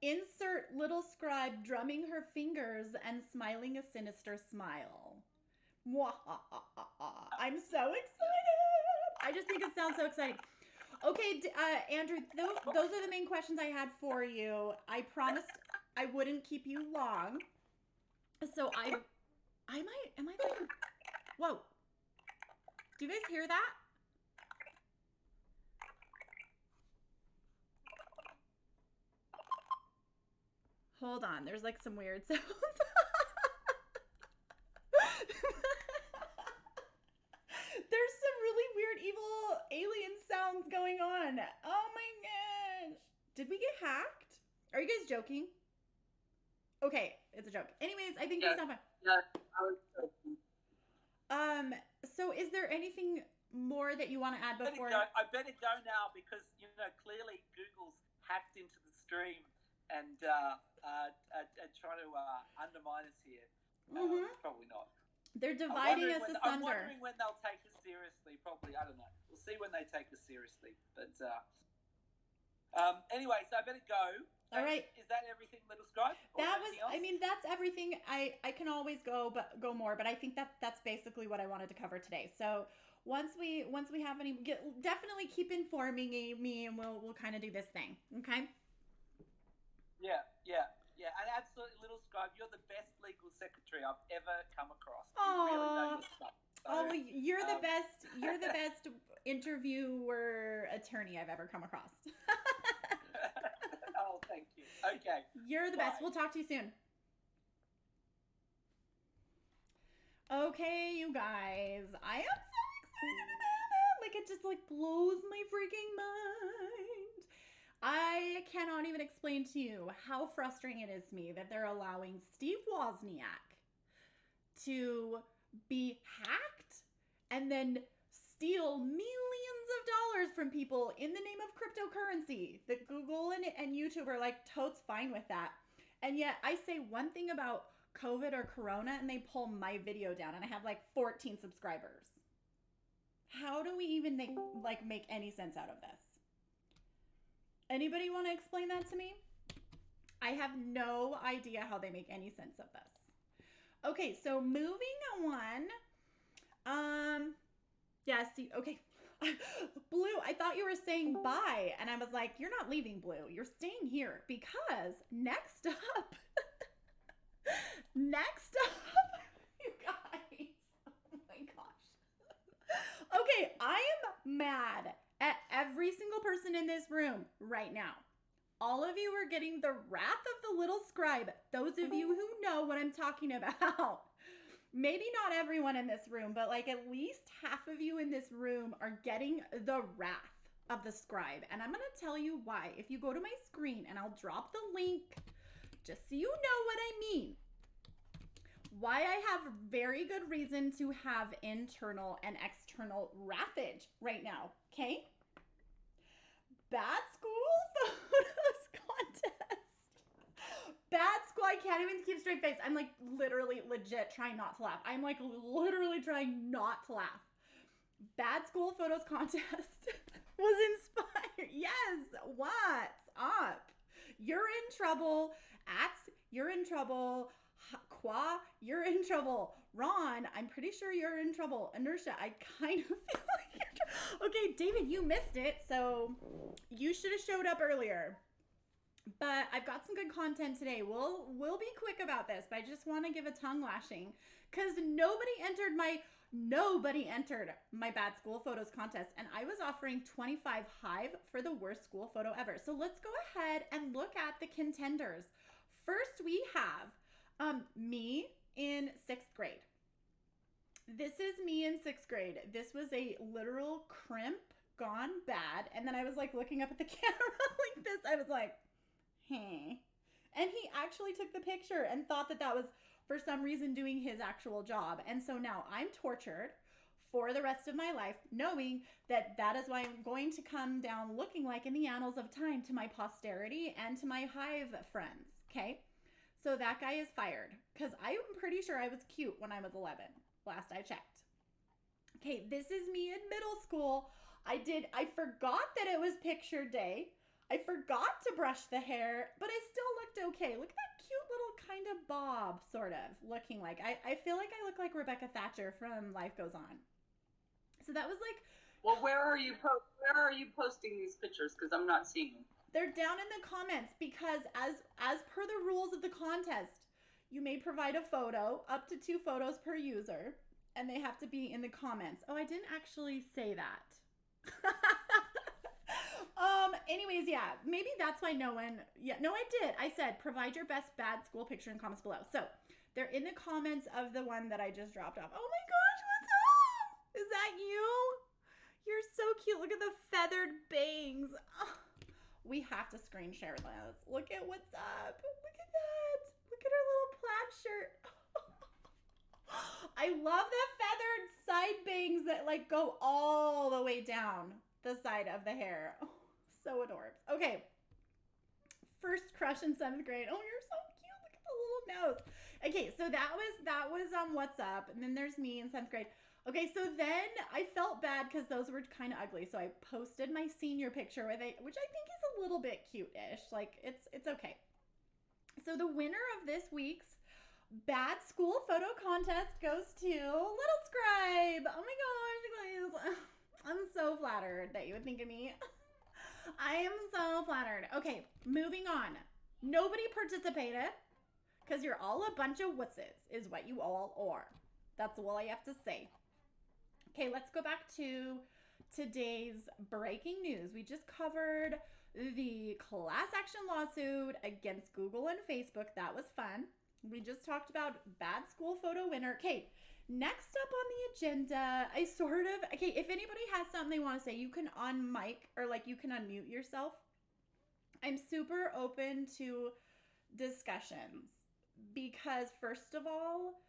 Insert little scribe drumming her fingers and smiling a sinister smile. I'm so excited. I just think it sounds so exciting. Okay, Andrew, those are the main questions I had for you. I promised I wouldn't keep you long. So am I like, whoa. Do you guys hear that? Hold on, there's like some weird sounds. There's some really weird evil alien sounds going on. Oh my gosh. Did we get hacked? Are you guys joking? Okay, it's a joke. Anyways, I think Yeah. that's not fun. Yeah, I was joking. So is there anything more that you want to add before? I better go now because, you know, clearly Google's hacked into the stream and trying to undermine us here. Probably not. They're dividing us asunder. I'm wondering when they'll take us seriously. Probably, I don't know. We'll see when they take us seriously. But anyway, so I better go. All right. Is that everything, Little Scribe? That was, I mean, that's everything. I can always go more, but I think that's basically what I wanted to cover today. So once we have any, definitely keep informing me, and we'll kind of do this thing. Okay. Yeah. And absolutely, Little Scribe, you're the best legal secretary I've ever come across. You really know your stuff. So, well, you're the best. You're the best interviewer attorney I've ever come across. Oh, thank you. Okay. You're the best. Bye. We'll talk to you soon. Okay, you guys. I am so excited about it. Like, it just blows my freaking mind. I cannot even explain to you how frustrating it is to me that they're allowing Steve Wozniak to be hacked and then steal millions of dollars from people in the name of cryptocurrency. That Google and YouTube are like totes fine with that. And yet I say one thing about COVID or Corona and they pull my video down and I have 14 subscribers. How do we even make any sense out of this? Anybody want to explain that to me? I have no idea how they make any sense of this. Okay, so moving on. Yeah, see, okay. Blue, I thought you were saying bye, and I was like, you're not leaving, Blue. You're staying here because next up, you guys. Oh my gosh. Okay, I am mad at every single person in this room right now. All of you are getting the wrath of the little scribe. Those of you who know what I'm talking about. Maybe not everyone in this room, but at least half of you in this room are getting the wrath of the scribe. And I'm going to tell you why. If you go to my screen, and I'll drop the link just so you know what I mean. Why I have very good reason to have internal and external wrathage right now, okay? Bad school photos contest. Bad school, I can't even keep a straight face. I'm literally legit trying not to laugh. I'm literally trying not to laugh. Bad school photos contest was inspired. Yes, what's up? You're in trouble. Axe, you're in trouble. Qua, you're in trouble. Ron, I'm pretty sure you're in trouble. Inertia, I kind of feel like you're okay, David, you missed it, so you should have showed up earlier. But I've got some good content today. We'll be quick about this, but I just want to give a tongue lashing because nobody entered my bad school photos contest, and I was offering 25 Hive for the worst school photo ever. So let's go ahead and look at the contenders. First, we have me in 6th grade. This is me in 6th grade. This was a literal crimp gone bad, and then I was looking up at the camera like this. I was like, hey. And he actually took the picture and thought that was for some reason doing his actual job. And so now I'm tortured for the rest of my life, knowing that is why I'm going to come down looking like in the annals of time to my posterity and to my Hive friends, okay? So that guy is fired because I'm pretty sure I was cute when I was 11, last I checked. Okay, this is me in middle school. I forgot that it was picture day. I forgot to brush the hair, but I still looked okay. Look at that cute little kind of bob, sort of, looking like. I feel like I look like Rebecca Thatcher from Life Goes On. So that was Well, where are you posting these pictures? Because I'm not seeing them. They're down in the comments because as per the rules of the contest, you may provide a photo, up to 2 photos per user, and they have to be in the comments. Oh, I didn't actually say that. Anyways, yeah, maybe that's why no one, yeah, no, I did. I said, provide your best bad school picture in comments below. So they're in the comments of the one that I just dropped off. Oh my gosh, what's up? Is that you? You're so cute. Look at the feathered bangs. Oh, we have to screen share this. Look at what's up. Look at that. Look at her little plaid shirt. I love the feathered side bangs that like go all the way down the side of the hair. Oh, so adorable. Okay. First crush in 7th grade. Oh, you're so cute. Look at the little nose. Okay, so that was what's up. And then there's me in 7th grade. Okay, so then I felt bad because those were kind of ugly. So I posted my senior picture with it, which I think is a little bit cute-ish. Like, it's okay. So the winner of this week's bad school photo contest goes to Little Scribe. Oh my gosh, you guys. I'm so flattered that you would think of me. I am so flattered. Okay, moving on. Nobody participated because you're all a bunch of wusses is what you all are. That's all I have to say. Okay, let's go back to today's breaking news. We just covered the class action lawsuit against Google and Facebook. That was fun. We just talked about bad school photo winner. Okay, next up on the agenda, okay, if anybody has something they want to say, you can on-mic or like you can unmute yourself. I'm super open to discussions because first of all,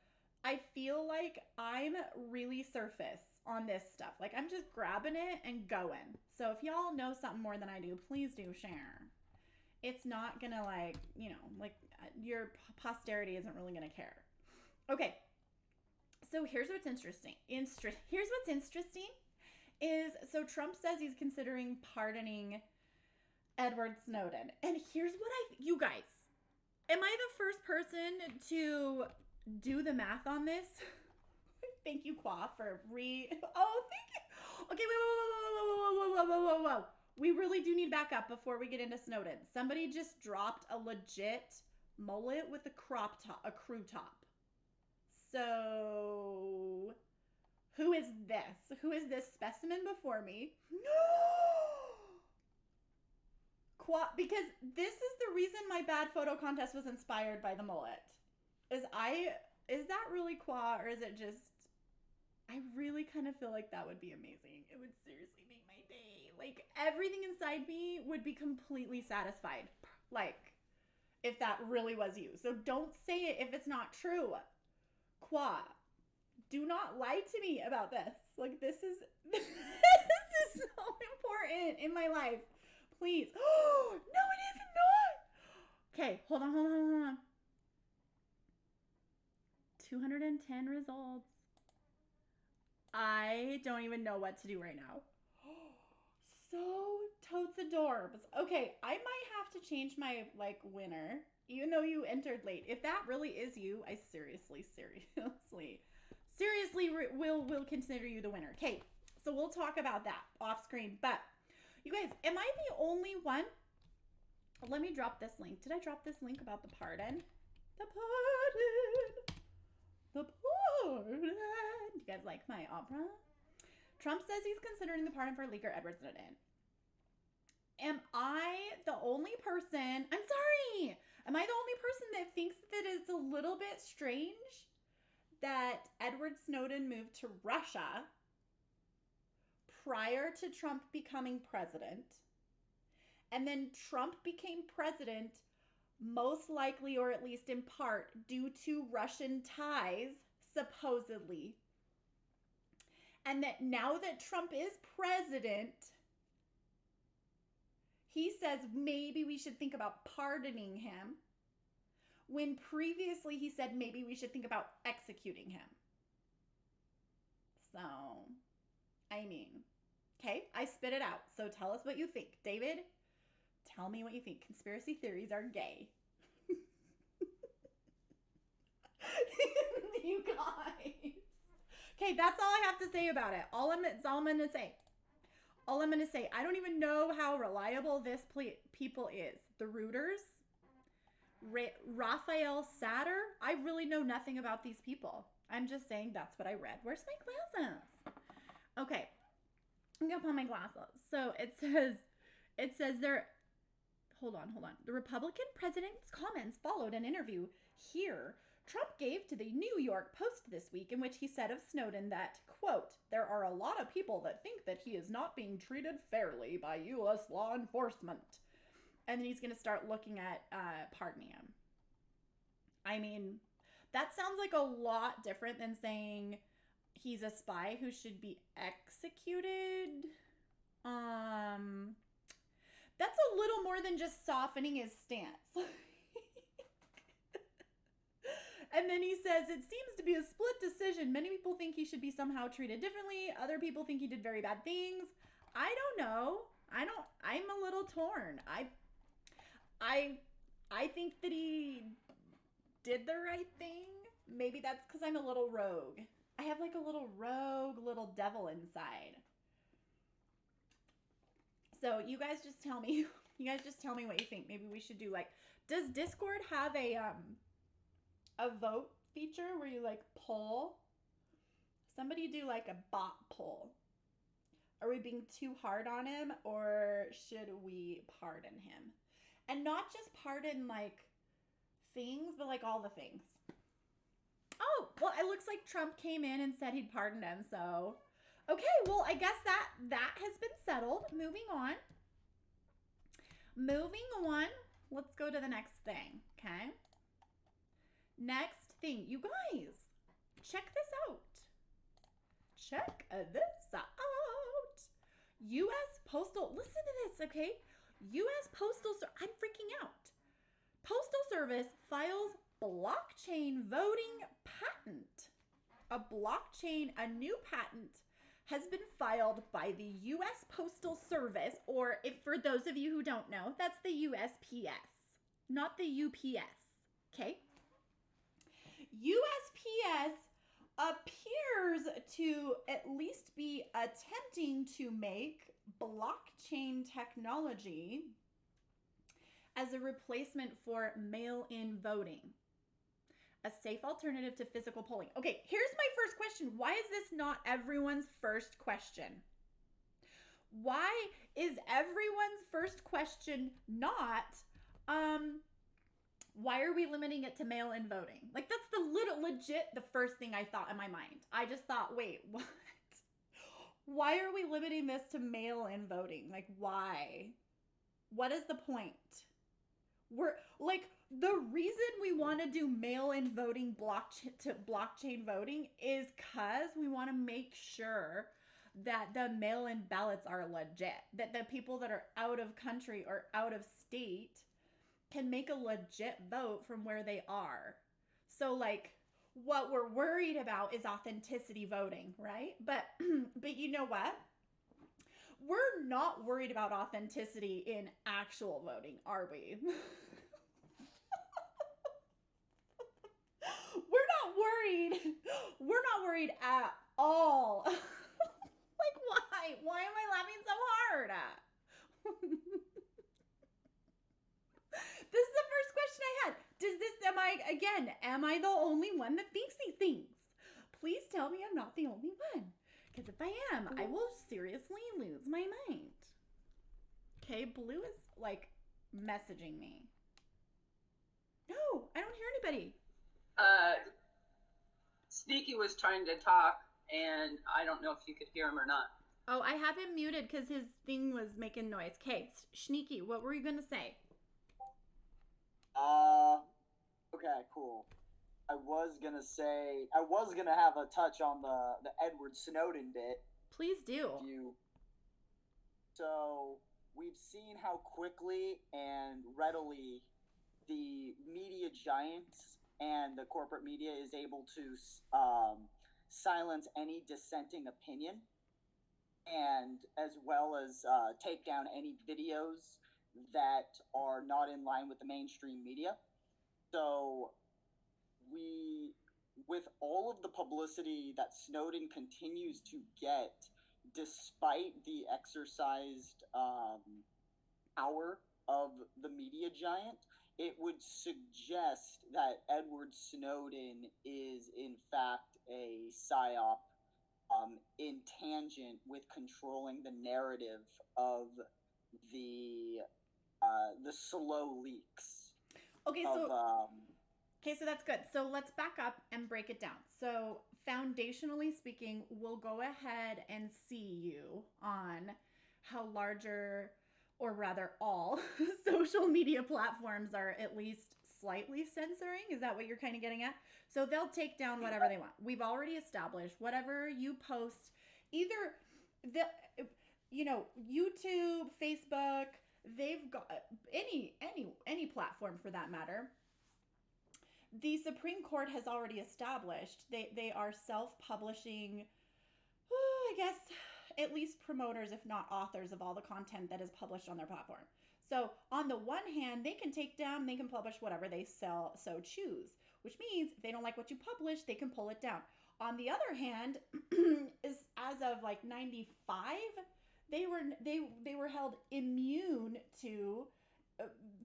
I feel like I'm really surface on this stuff. Like I'm just grabbing it and going. So if y'all know something more than I do, please do share. It's not gonna like, you know, like your posterity isn't really gonna care. Okay. So here's what's interesting. Here's what's interesting is so Trump says he's considering pardoning Edward Snowden. And here's what you guys, am I the first person to do the math on this? Thank you, Qua, for thank you. Okay, whoa. We really do need backup before we get into Snowden. Somebody just dropped a legit mullet with a crew top. So, who is this? Who is this specimen before me? Because this is the reason my bad photo contest was inspired by the mullet. Is that really Qua, or is it just, I really kind of feel like that would be amazing. It would seriously make my day. Like, everything inside me would be completely satisfied. Like, if that really was you. So don't say it if it's not true. Qua, do not lie to me about this. Like, this is so important in my life. Please. Oh, no, it is not. Okay, hold on. 210 results. I don't even know what to do right now. So totes adorbs. Okay, I might have to change my winner, even though you entered late. If that really is you, I seriously will consider you the winner. Okay, so we'll talk about that off screen. But you guys, am I the only one? Let me drop this link. Did I drop this link about the pardon? The pardon. You guys like my opera? Trump says he's considering the pardon for leaker Edward Snowden. Am I the only person? I'm sorry. Am I the only person that thinks that it's a little bit strange that Edward Snowden moved to Russia prior to Trump becoming president? And then Trump became president most likely, or at least in part, due to Russian ties, supposedly. And that now that Trump is president, he says maybe we should think about pardoning him, when previously he said maybe we should think about executing him. So, I mean, okay, I spit it out. So tell us what you think. David, tell me what you think. Conspiracy theories are gay. You guys. Okay, that's all I have to say about it. That's all I'm going to say. All I'm gonna say, I don't even know how reliable this people is. The Reuters, Raphael Satter. I really know nothing about these people. I'm just saying that's what I read. Where's my glasses? Okay, I'm gonna put on my glasses. So it says there. Hold on. The Republican president's comments followed an interview here Trump gave to the New York Post this week, in which he said of Snowden that, quote, there are a lot of people that think that he is not being treated fairly by U.S. law enforcement. And then he's going to start looking at pardoning him. I mean, that sounds like a lot different than saying he's a spy who should be executed. That's a little more than just softening his stance. And then he says, it seems to be a split decision. Many people think he should be somehow treated differently. Other people think he did very bad things. I don't know. I'm a little torn. I think that he did the right thing. Maybe that's because I'm a little rogue. I have like a little rogue little devil inside. So you guys just tell me. You guys just tell me what you think. Maybe we should do like, does Discord have a vote feature where you like poll? Somebody do like a bot poll. Are we being too hard on him, or should we pardon him? And not just pardon like things, but like all the things. Oh, well, it looks like Trump came in and said he'd pardoned him. So, okay, well, I guess that has been settled. Moving on. Let's go to the next thing, okay? Next thing, you guys, check this out. Check this out. U.S. Postal, listen to this, okay? U.S. Postal, I'm freaking out. Postal Service files blockchain voting patent. A new patent has been filed by the U.S. Postal Service, or if for those of you who don't know, that's the USPS, not the UPS, okay? USPS appears to at least be attempting to make blockchain technology as a replacement for mail-in voting, a safe alternative to physical polling. Okay, here's my first question. Why is this not everyone's first question? Why is everyone's first question not, why are we limiting it to mail-in voting? Like, that's legit the first thing I thought in my mind. I just thought, wait, what? Why are we limiting this to mail-in voting? Like, why? What is the point? We're like, the reason we want to do mail-in voting blockchain voting is because we want to make sure that the mail-in ballots are legit, that the people that are out of country or out of state can make a legit vote from where they are. So like, what we're worried about is authenticity voting, right? But you know what? We're not worried about authenticity in actual voting, are we? We're not worried at all. Like, why? Why am I laughing so hard? This is the first question I had. Am I the only one that thinks these things? Please tell me I'm not the only one. Because if I am, I will seriously lose my mind. Okay, Blue is like messaging me. No, I don't hear anybody. Sneaky was trying to talk, and I don't know if you could hear him or not. Oh, I have him muted because his thing was making noise. Okay, Sneaky, what were you going to say? Okay, cool. I was gonna have a touch on the Edward Snowden bit. Please do. So, we've seen how quickly and readily the media giants and the corporate media is able to silence any dissenting opinion, and as well as take down any videos that are not in line with the mainstream media. So with all of the publicity that Snowden continues to get despite the exercised power of the media giant, it would suggest that Edward Snowden is in fact a psyop in tangent with controlling the narrative of the slow leaks. Okay, of, so okay, so that's good. So let's back up and break it down. So foundationally speaking, we'll go ahead and see you on how larger, or rather all, social media platforms are at least slightly censoring. Is that what you're kind of getting at? So they'll take down whatever they want. We've already established whatever you post, either the, YouTube, Facebook, they've got any platform for that matter. The Supreme Court has already established they are self-publishing, I guess, at least promoters, if not authors, of all the content that is published on their platform. So on the one hand, they can take down, they can publish whatever they so choose, which means if they don't like what you publish, they can pull it down. On the other hand, as of like 95, they were held immune to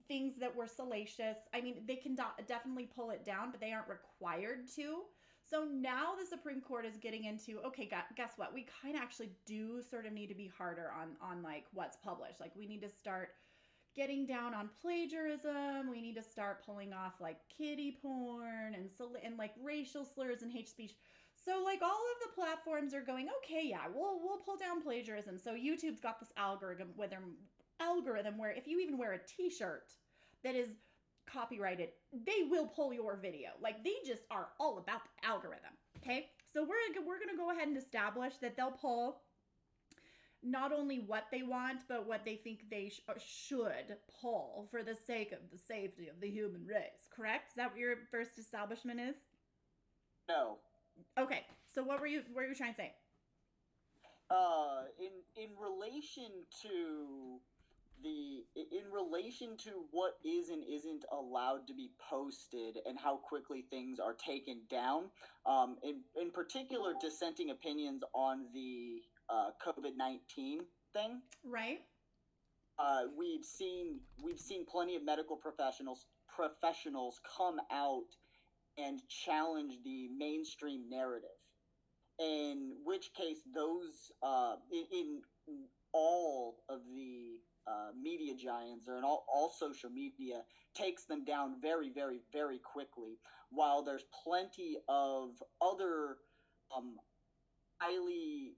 things that were salacious. I mean, they can definitely pull it down, but they aren't required to. So now the Supreme Court is getting into, okay, guess what? We kind of actually do sort of need to be harder on like what's published. Like we need to start getting down on plagiarism. We need to start pulling off like kiddie porn and like racial slurs and hate speech. So like all of the platforms are going, okay, yeah, we'll pull down plagiarism. So YouTube's got this algorithm where if you even wear a t-shirt that is copyrighted, they will pull your video. Like they just are all about the algorithm. Okay, so we're gonna go ahead and establish that they'll pull not only what they want, but what they think they should pull for the sake of the safety of the human race. Correct? Is that what your first establishment is? No. Okay, so what were you trying to say? In relation to what is and isn't allowed to be posted and how quickly things are taken down, in particular dissenting opinions on the COVID-19 thing. Right. We've seen plenty of medical professionals come out and challenge the mainstream narrative. In which case, those in all of the media giants or in all social media takes them down very, very, very quickly. While there's plenty of other highly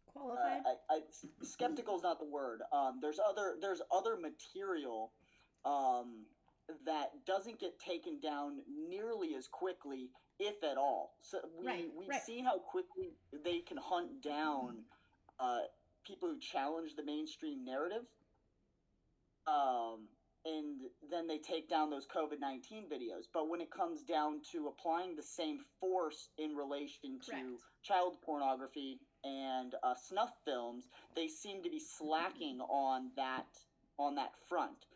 qualified. Skeptical is not the word. There's other material that doesn't get taken down nearly as quickly, if at all. So we've seen how quickly they can hunt down people who challenge the mainstream narrative, and then they take down those COVID-19 videos. But when it comes down to applying the same force in relation to child pornography and snuff films, they seem to be slacking on that front.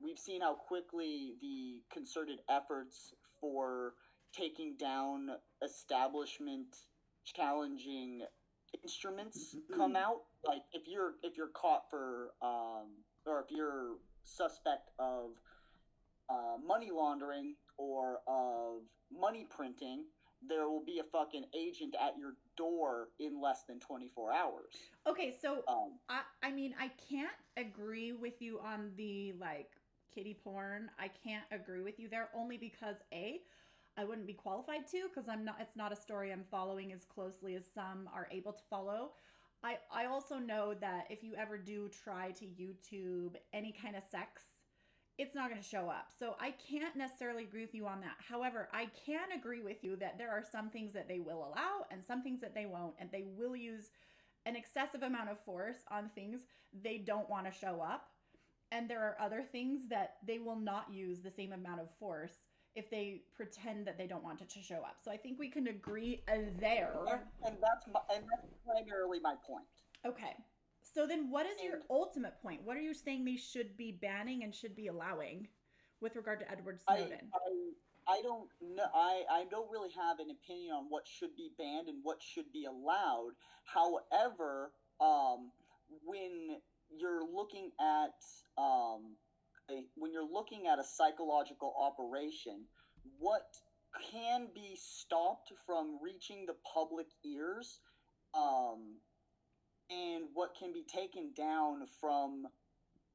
We've seen how quickly the concerted efforts for taking down establishment challenging instruments come out. Like if you're caught for or if you're suspect of money laundering or of money printing, there will be a fucking agent at your door in less than 24 hours. Okay, so I mean, I can't agree with you on the like kiddie porn. I can't agree with you there only because I wouldn't be qualified to, because it's not a story I'm following as closely as some are able to follow. I also know that if you ever do try to YouTube any kind of sex, it's not going to show up. So I can't necessarily agree with you on that. However, I can agree with you that there are some things that they will allow and some things that they won't, and they will use an excessive amount of force on things they don't want to show up. And there are other things that they will not use the same amount of force if they pretend that they don't want it to show up. So I think we can agree there. And that's primarily my point. Okay. So then what is your ultimate point? What are you saying they should be banning and should be allowing with regard to Edward Snowden? I don't know. I don't really have an opinion on what should be banned and what should be allowed. However, when you're looking at when you're looking at a psychological operation, what can be stopped from reaching the public ears, um, and what can be taken down from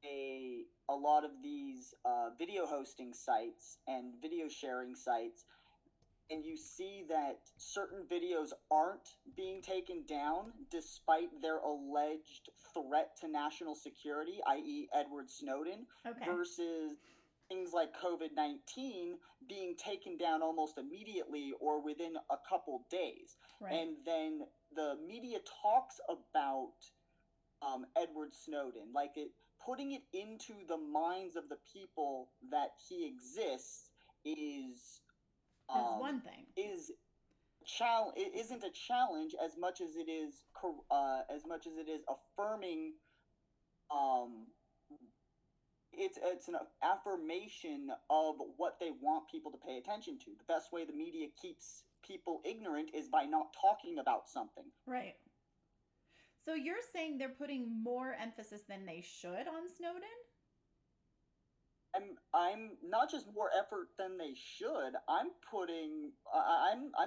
a lot of these video hosting sites and video sharing sites, and you see that certain videos aren't being taken down despite their alleged threat to national security, i.e., Edward Snowden, Okay. versus things like COVID-19 being taken down almost immediately or within a couple days. Right. And then the media talks about Edward Snowden, like putting it into the minds of the people that he exists is That's one thing. It isn't a challenge as much as it is affirming. It's an affirmation of what they want people to pay attention to. The best way the media keeps people ignorant is by not talking about something. Right. So you're saying they're putting more emphasis than they should on Snowden? I'm not just more effort than they should. I'm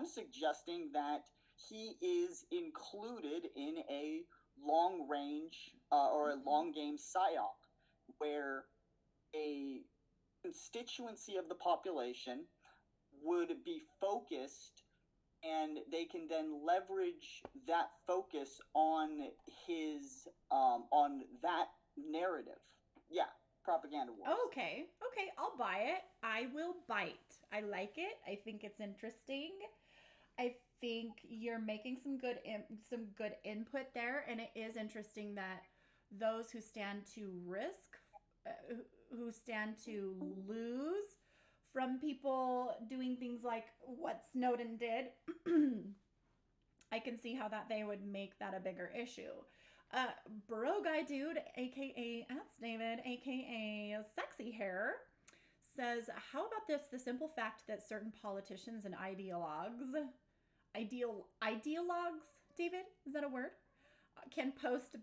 suggesting that he is included in a long range or a long game psyop where a constituency of the population would be focused, and they can then leverage that focus on his on that narrative. Yeah. Propaganda wars. Okay, I'll buy it. I will bite. I like it. I think it's interesting. I think you're making some good input there, and it is interesting that those who stand to risk, who stand to lose from people doing things like what Snowden did, I can see how that they would make that a bigger issue. Bro Guy Dude, aka Ats David, aka Sexy Hair, says, how about this? The simple fact that certain politicians and ideologues, David, is that a word? Can post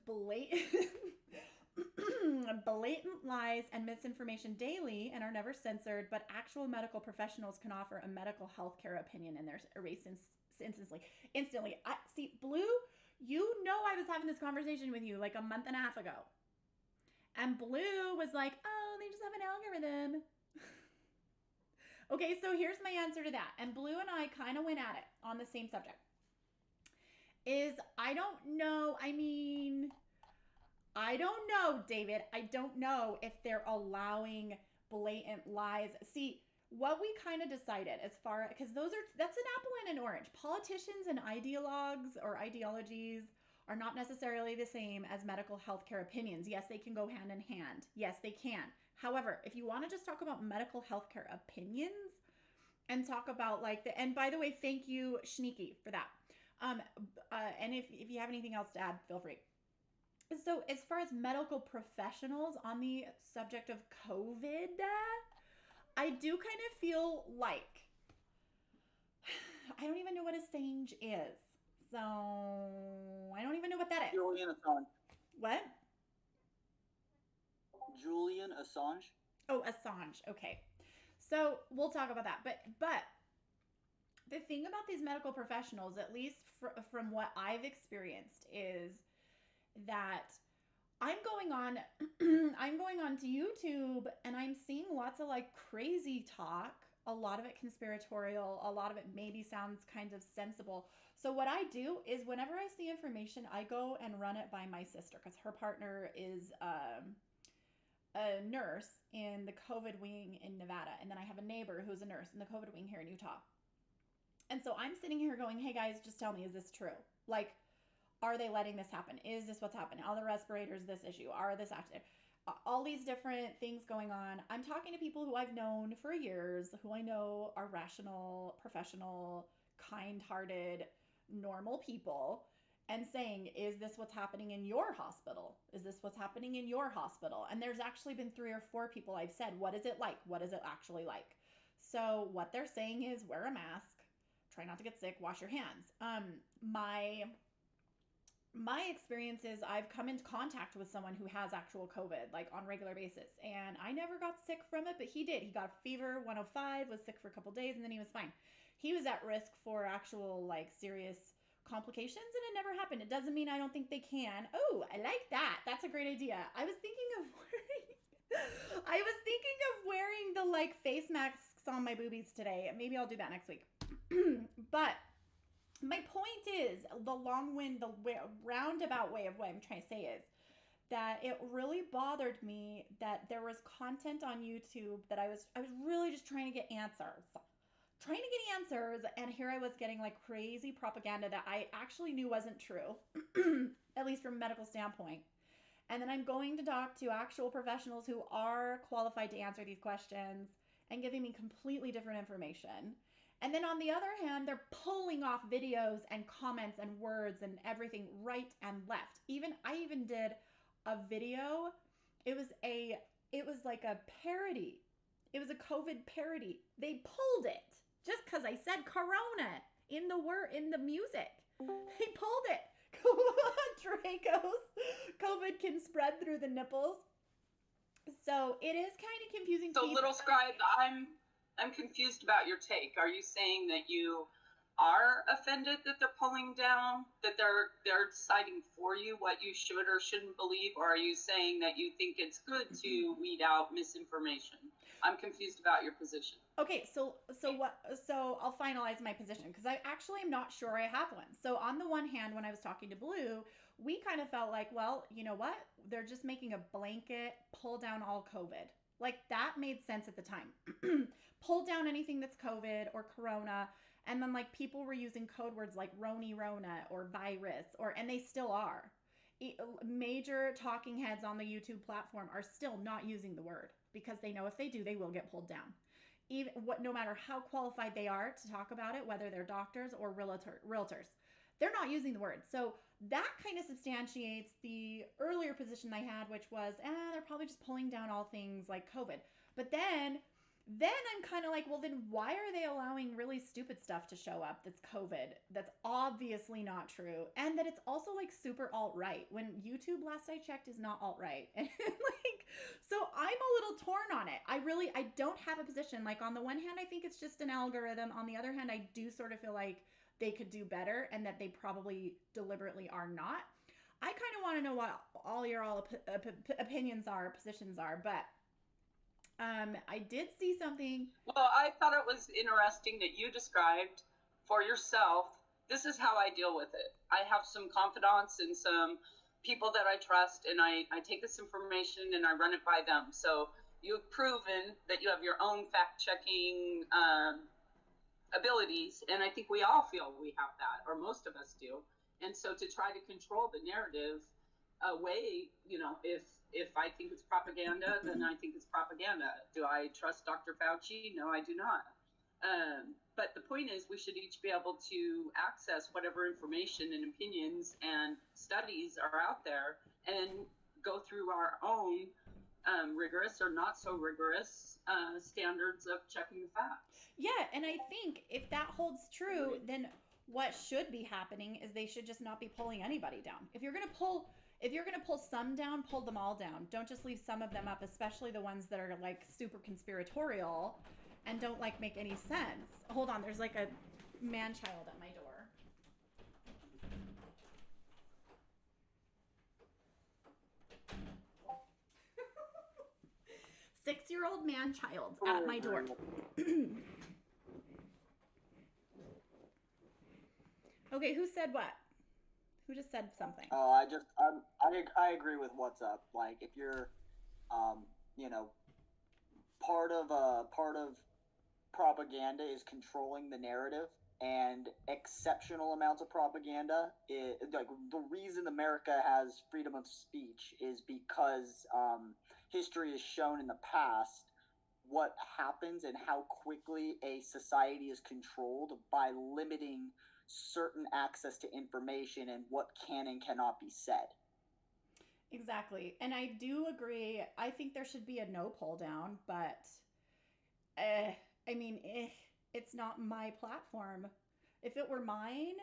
blatant lies and misinformation daily and are never censored, but actual medical professionals can offer a medical healthcare opinion in their race instantly. See, Blue, you know I was having this conversation with you like a month and a half ago. And Blue was like, oh, they just have an algorithm. Okay, so here's my answer to that. And Blue and I kind of went at it on the same subject. I don't know, David. I don't know if they're allowing blatant lies. See, what we kind of decided because that's an apple and an orange. Politicians and ideologues or ideologies are not necessarily the same as medical healthcare opinions. Yes, they can go hand in hand. Yes, they can. However, if you want to just talk about medical healthcare opinions and talk about and by the way, thank you, Sneaky, for that. And if you have anything else to add, feel free. So as far as medical professionals on the subject of COVID, I do kind of feel like I don't even know what a Assange is. So I don't even know what that is. Julian Assange. What? Julian Assange. Oh, Assange. Okay. So we'll talk about that. But the thing about these medical professionals, at least from what I've experienced, is that I'm going on to YouTube and I'm seeing lots of crazy talk, a lot of it conspiratorial, a lot of it maybe sounds kind of sensible. So what I do is whenever I see information, I go and run it by my sister because her partner is a nurse in the COVID wing in Nevada. And then I have a neighbor who's a nurse in the COVID wing here in Utah. And so I'm sitting here going, hey guys, just tell me, is this true? Are they letting this happen? Is this what's happening? Are the respirators this issue? Are this active? All these different things going on. I'm talking to people who I've known for years, who I know are rational, professional, kind-hearted, normal people, and saying, is this what's happening in your hospital? Is this what's happening in your hospital? And there's actually been 3 or 4 people I've said, what is it like? What is it actually like? So what they're saying is wear a mask, try not to get sick, wash your hands. My experience is I've come into contact with someone who has actual COVID, like on regular basis, and I never got sick from it, but he did. He got a fever, 105, was sick for a couple days, and then he was fine. He was at risk for actual like serious complications, and it never happened. It doesn't mean I don't think they can. Oh, I like that. That's a great idea. I was thinking of wearing the like face masks on my boobies today. Maybe I'll do that next week. But my point is, the roundabout way of what I'm trying to say is that it really bothered me that there was content on YouTube that I was really just trying to get answers. And here I was getting like crazy propaganda that I actually knew wasn't true, at least from a medical standpoint. And then I'm going to talk to actual professionals who are qualified to answer these questions and giving me completely different information. And then on the other hand, they're pulling off videos and comments and words and everything right and left. I even did a video. It was like a parody. It was a COVID parody. They pulled it just because I said corona in the music. They pulled it. Draco's COVID can spread through the nipples. So it is kind of confusing. So Little Scribe, I'm confused about your take. Are you saying that you are offended that they're pulling down, that they're deciding for you what you should or shouldn't believe, or are you saying that you think it's good to weed out misinformation? I'm confused about your position. Okay, so I'll finalize my position because I actually am not sure I have one. So on the one hand, when I was talking to Blue, we kind of felt like, well, you know what? They're just making a blanket pull down all COVID. Like that made sense at the time. Pull down anything that's COVID or corona. And then like people were using code words like Rona or virus, and they still are. Major talking heads on the YouTube platform are still not using the word because they know if they do, they will get pulled down. No matter how qualified they are to talk about it, whether they're doctors or realtors, they're not using the word. So that kind of substantiates the earlier position I had, which was, they're probably just pulling down all things like COVID. But then I'm kind of like, well, then why are they allowing really stupid stuff to show up that's COVID, that's obviously not true, and that it's also like super alt-right, when YouTube, last I checked, is not alt-right. And like, so I'm a little torn on it. I don't have a position. Like on the one hand, I think it's just an algorithm. On the other hand, I do sort of feel like they could do better and that they probably deliberately are not. I kind of want to know what all your opinions are, positions are, but I did see something. Well, I thought it was interesting that you described for yourself, this is how I deal with it. I have some confidants and some people that I trust, and I take this information and I run it by them. So you've proven that you have your own fact-checking abilities, and I think we all feel we have that, or most of us do. And so to try to control the narrative away, if I think it's propaganda, then I think it's propaganda. Do I trust Dr. Fauci? No, I do not. But the point is, we should each be able to access whatever information and opinions and studies are out there and go through our own rigorous or not so rigorous standards of checking the facts. Yeah, and I think if that holds true, then what should be happening is they should just not be pulling anybody down. If you're gonna pull some down, pull them all down. Don't just leave some of them up, especially the ones that are like super conspiratorial and don't like make any sense. Hold on, there's like a man-child at my door. 6-year-old man-child at my door. Okay, who said what? Who just said something? Oh, I agree with what's up. Like, if you're, part of propaganda is controlling the narrative, and exceptional amounts of propaganda. Like, the reason America has freedom of speech is because history has shown in the past what happens and how quickly a society is controlled by limiting certain access to information and what can and cannot be said. Exactly. And I do agree. I think there should be a no pull down, but I mean, it's not my platform. If it were mine,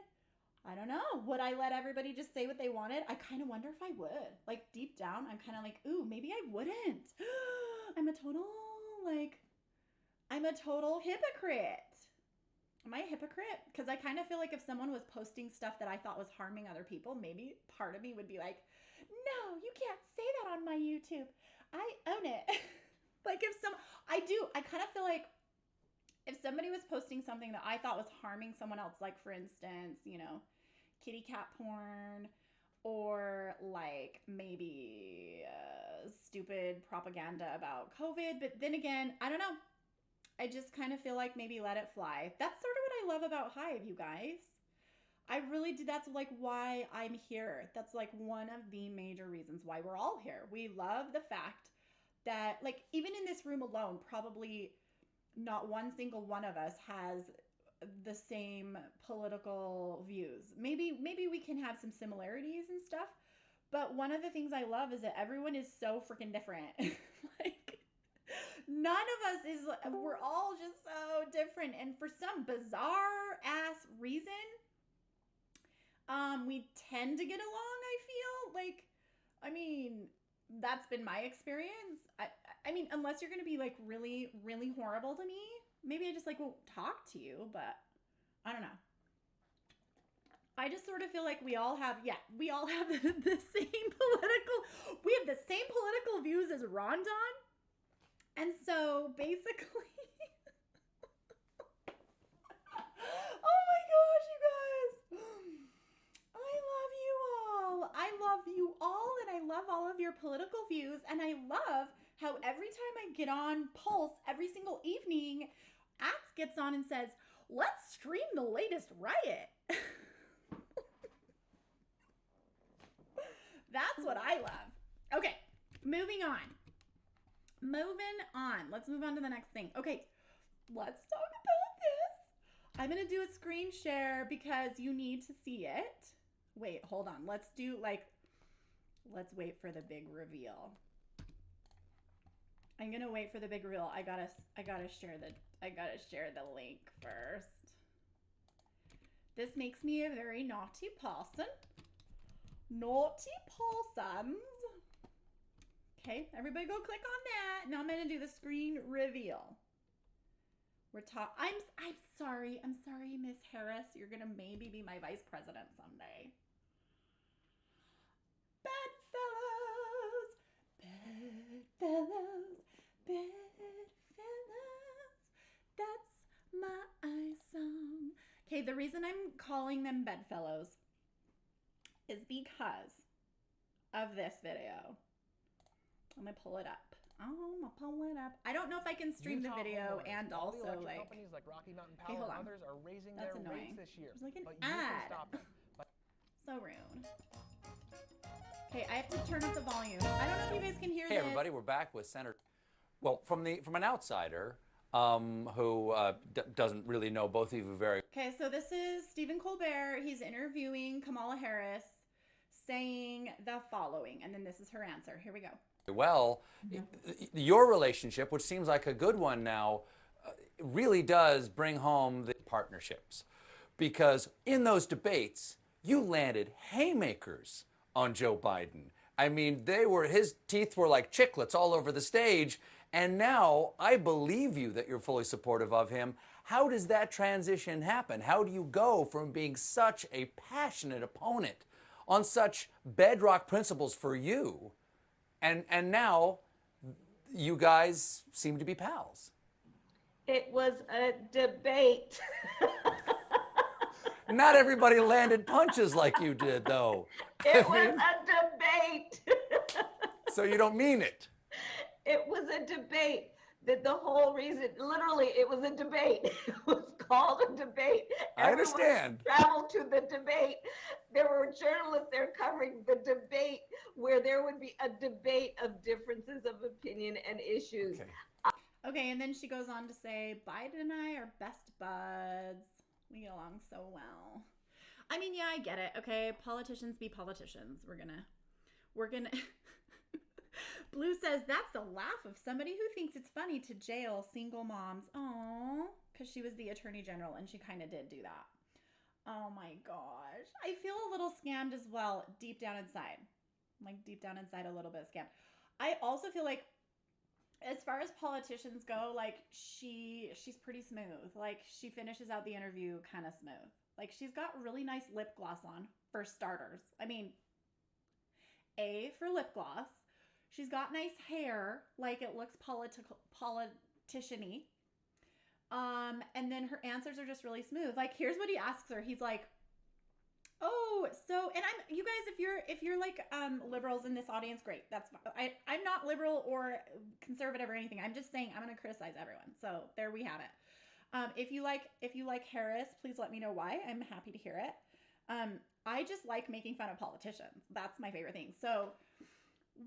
I don't know. Would I let everybody just say what they wanted? I kind of wonder if I would. Like, deep down, I'm kind of like, ooh, maybe I wouldn't. I'm a total hypocrite. Am I a hypocrite? Because I kind of feel like if someone was posting stuff that I thought was harming other people, maybe part of me would be like, no, you can't say that on my YouTube. I own it. Like I kind of feel like if somebody was posting something that I thought was harming someone else, like for instance, you know, kitty cat porn, or like maybe stupid propaganda about COVID. But then again, I don't know. I just kind of feel like maybe let it fly. That's sort of what I love about Hive, you guys. I really do. That's like why I'm here. That's like one of the major reasons why we're all here. We love the fact that, like, even in this room alone, probably not one single one of us has the same political views. Maybe we can have some similarities and stuff, but one of the things I love is that everyone is so freaking different. Like, none of us is, we're all just so different, and for some bizarre ass reason, we tend to get along, I feel. Like, I mean, that's been my experience. I mean, unless you're gonna be like really, really horrible to me, maybe I just like won't talk to you, but I don't know. I just sort of feel like we all have the same we have the same political views as Rondon. And so basically, oh my gosh, you guys, I love you all, and I love all of your political views, and I love how every time I get on Pulse every single evening, Axe gets on and says, let's stream the latest riot. That's what I love. Okay, moving on. Let's move on to the next thing. Okay, let's talk about this. I'm going to do a screen share because you need to see it. Wait, hold on. Let's wait for the big reveal. I'm going to wait for the big reveal. I got to share the link first. This makes me a very naughty person. Naughty Paulsons. Okay, everybody go click on that. Now I'm going to do the screen reveal. I'm sorry, Miss Harris. You're going to maybe be my vice president someday. Bedfellows. That's my song. Okay, the reason I'm calling them bedfellows is because of this video. I'm gonna pull it up. I don't know if I can stream the video and also like. Companies like Rocky Mountain Okay, Power hold and on. others are raising That's their annoying. rates this year. There's like an but you can ad. stop them. So rude. Okay, I have to turn up the volume. I don't know if you guys can hear Hey this. everybody, we're back with Senator. Well, from an outsider who doesn't really know both of you very. Okay, so this is Stephen Colbert. He's interviewing Kamala Harris, saying the following, and then this is her answer. Here we go. Well, your relationship, which seems like a good one now, really does bring home the partnerships, because in those debates you landed haymakers on Joe Biden. I mean, his teeth were like chiclets all over the stage, and now I believe you that you're fully supportive of him. How does that transition happen? How do you go from being such a passionate opponent on such bedrock principles for you, and now you guys seem to be pals? It was a debate. Not everybody landed punches like you did, though. It was a debate. So you don't mean it? It was a debate. That the whole reason, literally, it was a debate. It was called a debate. I understand. Traveled to the debate. There were journalists there covering the debate, where there would be a debate of differences of opinion and issues. Okay, and then she goes on to say, Biden and I are best buds. We get along so well. I mean, yeah, I get it. Okay, politicians be politicians. We're gonna Blue says that's the laugh of somebody who thinks it's funny to jail single moms. Oh, because she was the attorney general and she kind of did do that. Oh my gosh. I feel a little scammed as well, deep down inside. Like deep down inside, a little bit scammed. I also feel like as far as politicians go, like she's pretty smooth. Like she finishes out the interview kind of smooth. Like she's got really nice lip gloss on for starters. I mean, A for lip gloss. She's got nice hair, like it looks politician-y. And then her answers are just really smooth. Like here's what he asks her. He's like, "Oh, so," and you guys, if you're like liberals in this audience, great. That's fine. I'm not liberal or conservative or anything. I'm just saying I'm going to criticize everyone. So there we have it. If you like Harris, please let me know why. I'm happy to hear it. I just like making fun of politicians. That's my favorite thing. So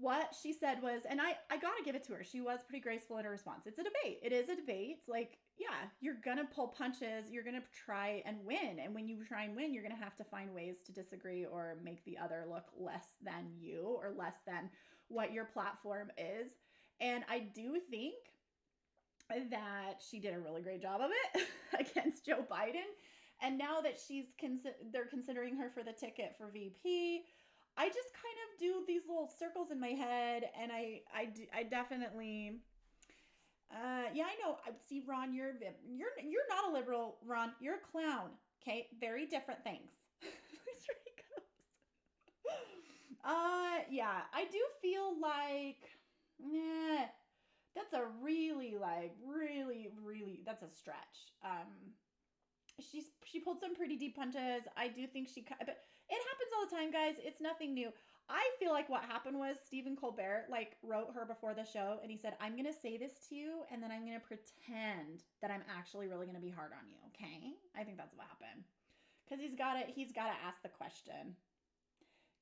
what she said was, and I gotta give it to her, she was pretty graceful in her response. It's a debate. It is a debate. It's like, yeah, you're gonna pull punches, you're gonna try and win, and when you try and win, you're gonna have to find ways to disagree or make the other look less than you or less than what your platform is. And I do think that she did a really great job of it against Joe Biden. And now that they're considering her for the ticket for VP, I just kind of do these little circles in my head, and I definitely, yeah, I know. See, Ron, you're not a liberal, Ron. You're a clown. Okay, very different things. Yeah, I do feel like, that's a really that's a stretch. She pulled some pretty deep punches. I do think but it happens all the time, guys. It's nothing new. I feel like what happened was Stephen Colbert like wrote her before the show and he said, "I'm going to say this to you and then I'm going to pretend that I'm actually really going to be hard on you." Okay? I think that's what happened. Cuz he's got to ask the question.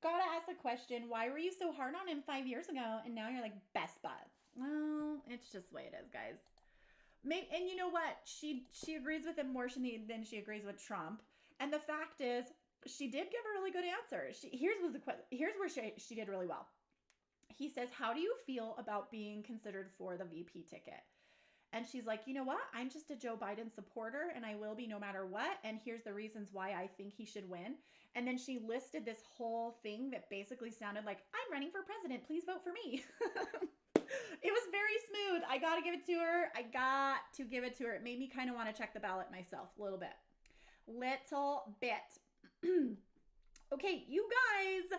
Got to ask the question, why were you so hard on him 5 years ago and now you're like best buds? Well, it's just the way it is, guys. And you know what? She agrees with him more than she agrees with Trump. And the fact is, she did give a really good answer. Here's where she did really well. He says, "How do you feel about being considered for the VP ticket?" And she's like, "You know what? I'm just a Joe Biden supporter and I will be no matter what. And here's the reasons why I think he should win." And then she listed this whole thing that basically sounded like, "I'm running for president. Please vote for me." It was very smooth. I got to give it to her. It made me kind of want to check the ballot myself a little bit. Okay, you guys,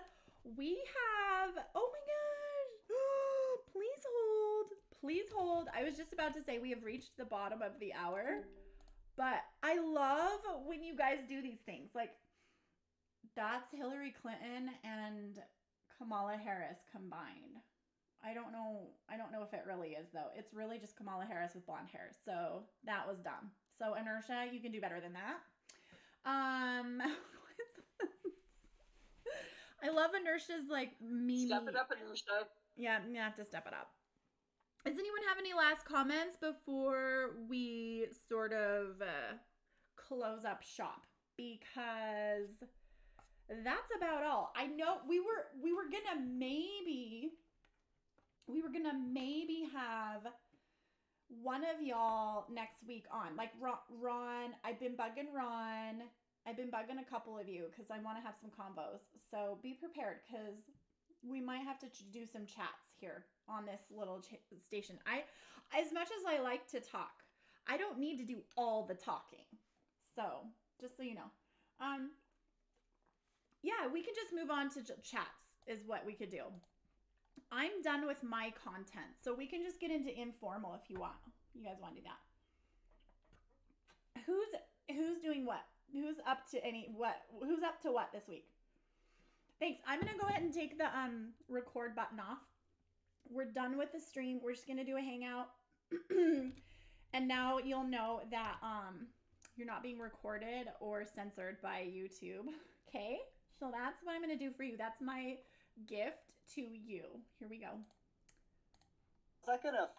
we have, oh my gosh, please hold. I was just about to say we have reached the bottom of the hour, but I love when you guys do these things. Like, that's Hillary Clinton and Kamala Harris combined. I don't know if it really is, though. It's really just Kamala Harris with blonde hair. So that was dumb. So Inertia, you can do better than that. I love Inertia's like meme. Step it up, Inertia. Yeah, I'm gonna have to step it up. Does anyone have any last comments before we sort of close up shop? Because that's about all. I know we were gonna maybe have one of y'all next week on. Like Ron, I've been bugging Ron. I've been bugging a couple of you because I want to have some combos. So be prepared because we might have to do some chats here on this little station. As much as I like to talk, I don't need to do all the talking. So just so you know. Yeah, we can just move on to chats is what we could do. I'm done with my content, so we can just get into informal if you want. You guys want to do that? Who's doing what? Who's up to what this week? Thanks. I'm gonna go ahead and take the record button off. We're done with the stream. We're just gonna do a hangout, and now you'll know that you're not being recorded or censored by YouTube. Okay, so that's what I'm gonna do for you. That's my gift to you. Here we go. Is that going to affect